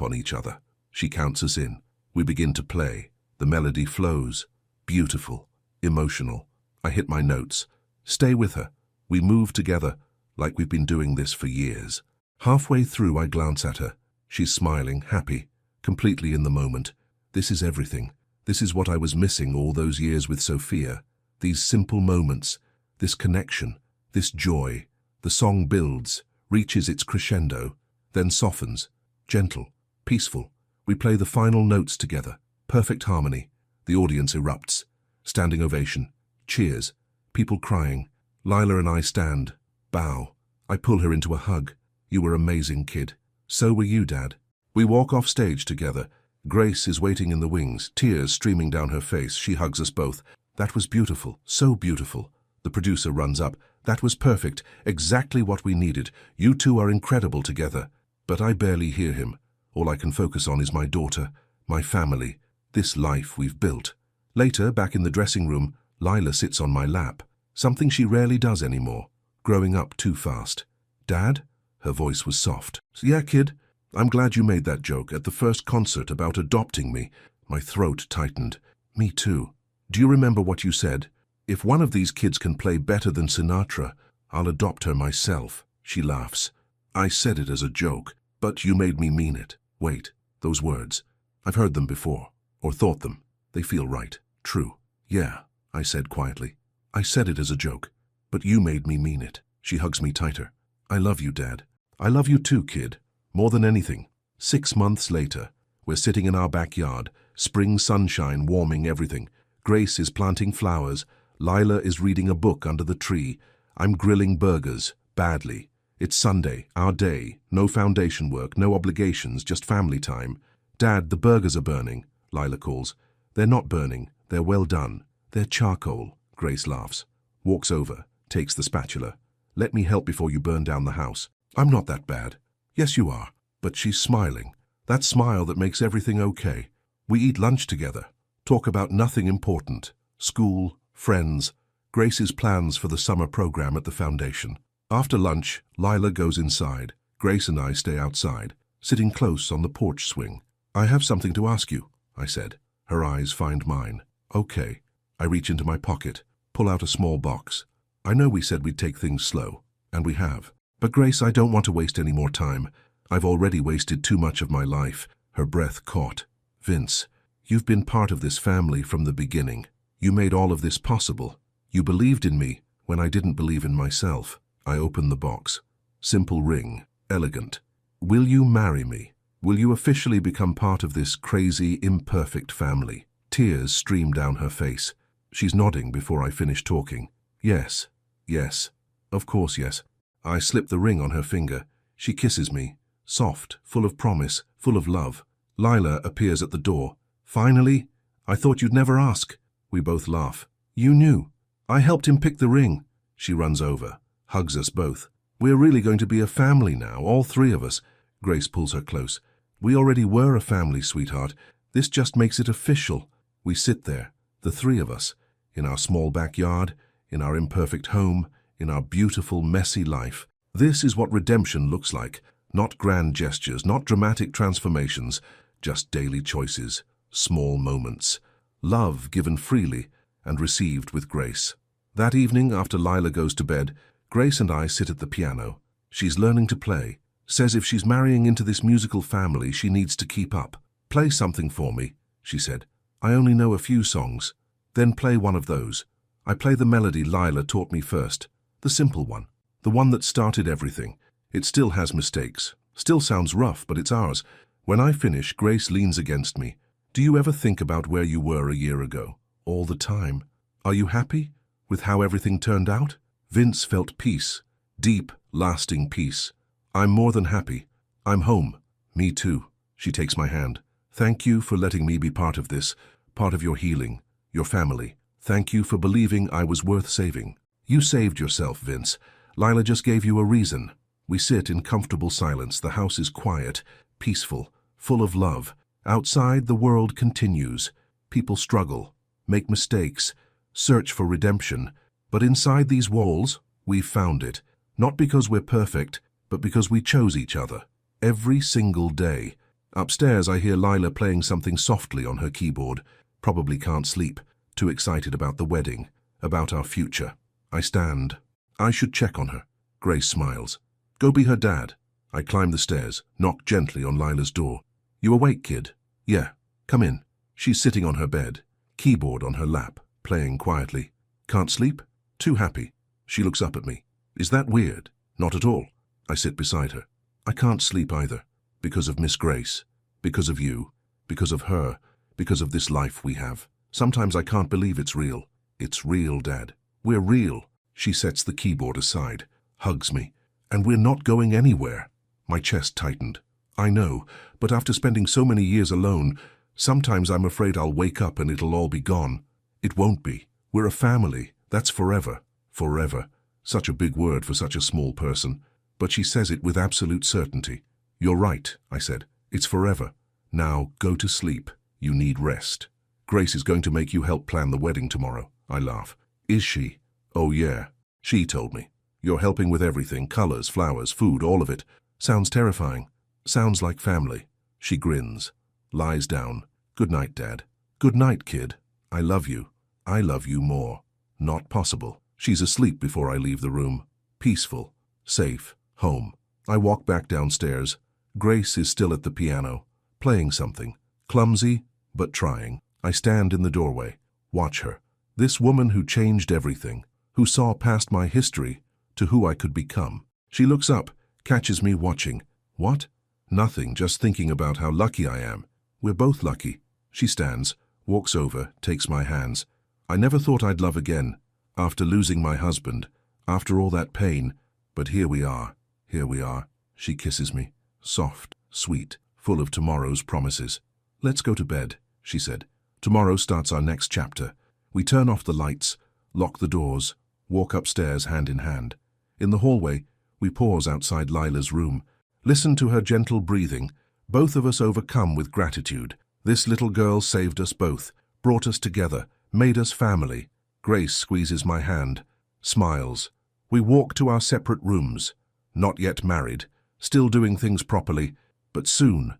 on each other." She counts us in. We begin to play. The melody flows. Beautiful, emotional. I hit my notes. Stay with her. We move together, like we've been doing this for years. Halfway through, I glance at her. She's smiling, happy, completely in the moment. This is everything. This is what I was missing all those years with Sophia. These simple moments, this connection, this joy. The song builds, reaches its crescendo, then softens, gentle, peaceful. We play the final notes together. Perfect harmony. The audience erupts. Standing ovation. Cheers. People crying. Lila and I stand. Bow. I pull her into a hug. "You were amazing, kid. So were you, Dad." We walk off stage together. Grace is waiting in the wings, tears streaming down her face. She hugs us both. "That was beautiful. So beautiful." The producer runs up. "That was perfect. Exactly what we needed. You two are incredible together." But I barely hear him. All I can focus on is my daughter, my family, this life we've built. Later, back in the dressing room, Lila sits on my lap, something she rarely does anymore, growing up too fast. "Dad?" Her voice was soft. "Yeah, kid, I'm glad you made that joke at the first concert about adopting me." My throat tightened. "Me too. Do you remember what you said? If one of these kids can play better than Sinatra, I'll adopt her myself." She laughs. "I said it as a joke, but you made me mean it." Wait, those words. I've heard them before, or thought them. They feel right, true. "Yeah," I said quietly. "I said it as a joke, but you made me mean it." She hugs me tighter. "I love you, Dad. I love you too, kid. More than anything." 6 months later, we're sitting in our backyard, spring sunshine warming everything. Grace is planting flowers. Lila is reading a book under the tree. I'm grilling burgers, Badly. It's Sunday, our day. No foundation work, no obligations, just family time. Dad, the burgers are burning, Lila calls. They're not burning. They're well done. They're charcoal, Grace laughs. Walks over, takes the spatula. Let me help before you burn down the house. I'm not that bad. Yes, you are. But she's smiling. That smile that makes everything okay. We eat lunch together. Talk about nothing important. School, friends, Grace's plans for the summer program at the foundation. After lunch, Lila goes inside. Grace and I stay outside, sitting close on the porch swing. I have something to ask you, I said. Her eyes find mine. Okay. I reach into my pocket, pull out a small box. I know we said we'd take things slow, and we have. But Grace, I don't want to waste any more time. I've already wasted too much of my life. Her breath caught. Vince, you've been part of this family from the beginning. You made all of this possible. You believed in me when I didn't believe in myself. I open the box. Simple ring. Elegant. Will you marry me? Will you officially become part of this crazy, imperfect family? Tears stream down her face. She's nodding before I finish talking. Yes. Yes. Of course, yes. I slip the ring on her finger. She kisses me. Soft, full of promise, full of love. Lila appears at the door. Finally? I thought you'd never ask. We both laugh. You knew. I helped him pick the ring. She runs over, hugs us both. We're really going to be a family now, all three of us. Grace pulls her close. We already were a family, sweetheart. This just makes it official. We sit there, the three of us, in our small backyard, in our imperfect home, in our beautiful, messy life. This is what redemption looks like. Not grand gestures, not dramatic transformations, just daily choices, small moments. Love given freely and received with grace. That evening, after Lila goes to bed, Grace and I sit at the piano. She's learning to play. Says if she's marrying into this musical family, she needs to keep up. Play something for me, she said. I only know a few songs. Then play one of those. I play the melody Lila taught me first. The simple one. The one that started everything. It still has mistakes. Still sounds rough, but it's ours. When I finish, Grace leans against me. Do you ever think about where you were a year ago? All the time. Are you happy with how everything turned out? Vince felt peace. Deep, lasting peace. I'm more than happy. I'm home. Me too. She takes my hand. Thank you for letting me be part of this, part of your healing, your family. Thank you for believing I was worth saving. You saved yourself, Vince. Lila just gave you a reason. We sit in comfortable silence. The house is quiet, peaceful, full of love. Outside, the world continues. People struggle, make mistakes, search for redemption. But inside these walls, we've found it. Not because we're perfect, but because we chose each other. Every single day. Upstairs, I hear Lila playing something softly on her keyboard. Probably can't sleep. Too excited about the wedding, about our future. I stand. I should check on her. Grace smiles. Go be her dad. I climb the stairs, knock gently on Lila's door. You awake, kid? Yeah. Come in. She's sitting on her bed, keyboard on her lap, playing quietly. Can't sleep? Too happy. She looks up at me. Is that weird? Not at all. I sit beside her. I can't sleep either. Because of Miss Grace. Because of you. Because of her. Because of this life we have. Sometimes I can't believe it's real. It's real, Dad. We're real. She sets the keyboard aside, hugs me. And we're not going anywhere. My chest tightened. I know, but after spending so many years alone, sometimes I'm afraid I'll wake up and it'll all be gone. It won't be. We're a family. That's forever. Forever. Such a big word for such a small person. But she says it with absolute certainty. You're right, I said. It's forever. Now, go to sleep. You need rest. Grace is going to make you help plan the wedding tomorrow. I laugh. Is she? Oh, yeah. She told me. You're helping with everything, colors, flowers, food, all of it. Sounds terrifying. Sounds like family. She grins. Lies down. Good night, Dad. Good night, kid. I love you. I love you more. Not possible. She's asleep before I leave the room. Peaceful. Safe. Home. I walk back downstairs. Grace is still at the piano, playing something. Clumsy, but trying. I stand in the doorway. Watch her. This woman who changed everything, who saw past my history to who I could become. She looks up, catches me watching. What? Nothing, just thinking about how lucky I am. We're both lucky. She stands, walks over, takes my hands. I never thought I'd love again. After losing my husband, after all that pain, But here we are, here we are. She kisses me, soft, sweet, full of tomorrow's promises. Let's go to bed, she said. Tomorrow starts our next chapter. We turn off the lights, lock the doors, walk upstairs hand in hand. In the hallway, we pause outside Lila's room, listen to her gentle breathing, both of us overcome with gratitude. This little girl saved us both, brought us together, made us family. Grace squeezes my hand, smiles. We walk to our separate rooms, not yet married, still doing things properly, but soon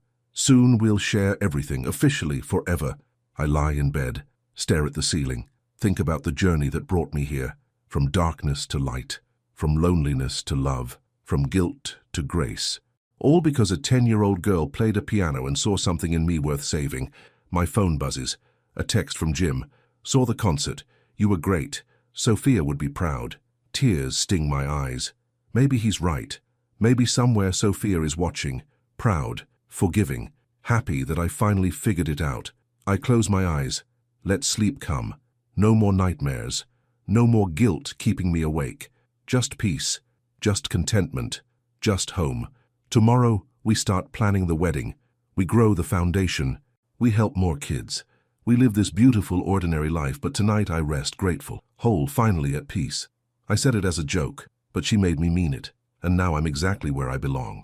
we'll share everything, officially, forever. I lie in bed, stare at the ceiling, think about the journey that brought me here, from darkness to light, from loneliness to love, from guilt to grace. All because a 10-year-old girl played a piano and saw something in me worth saving. My phone buzzes. A text from Jim. Saw the concert. You were great. Sophia would be proud. Tears sting my eyes. Maybe he's right. Maybe somewhere Sophia is watching, proud, forgiving, happy that I finally figured it out. I close my eyes. Let sleep come. No more nightmares. No more guilt keeping me awake. Just peace. Just contentment. Just home. Tomorrow, we start planning the wedding. We grow the foundation. We help more kids. We live this beautiful, ordinary life, but tonight I rest grateful, whole, finally at peace. I said it as a joke, but she made me mean it, and now I'm exactly where I belong.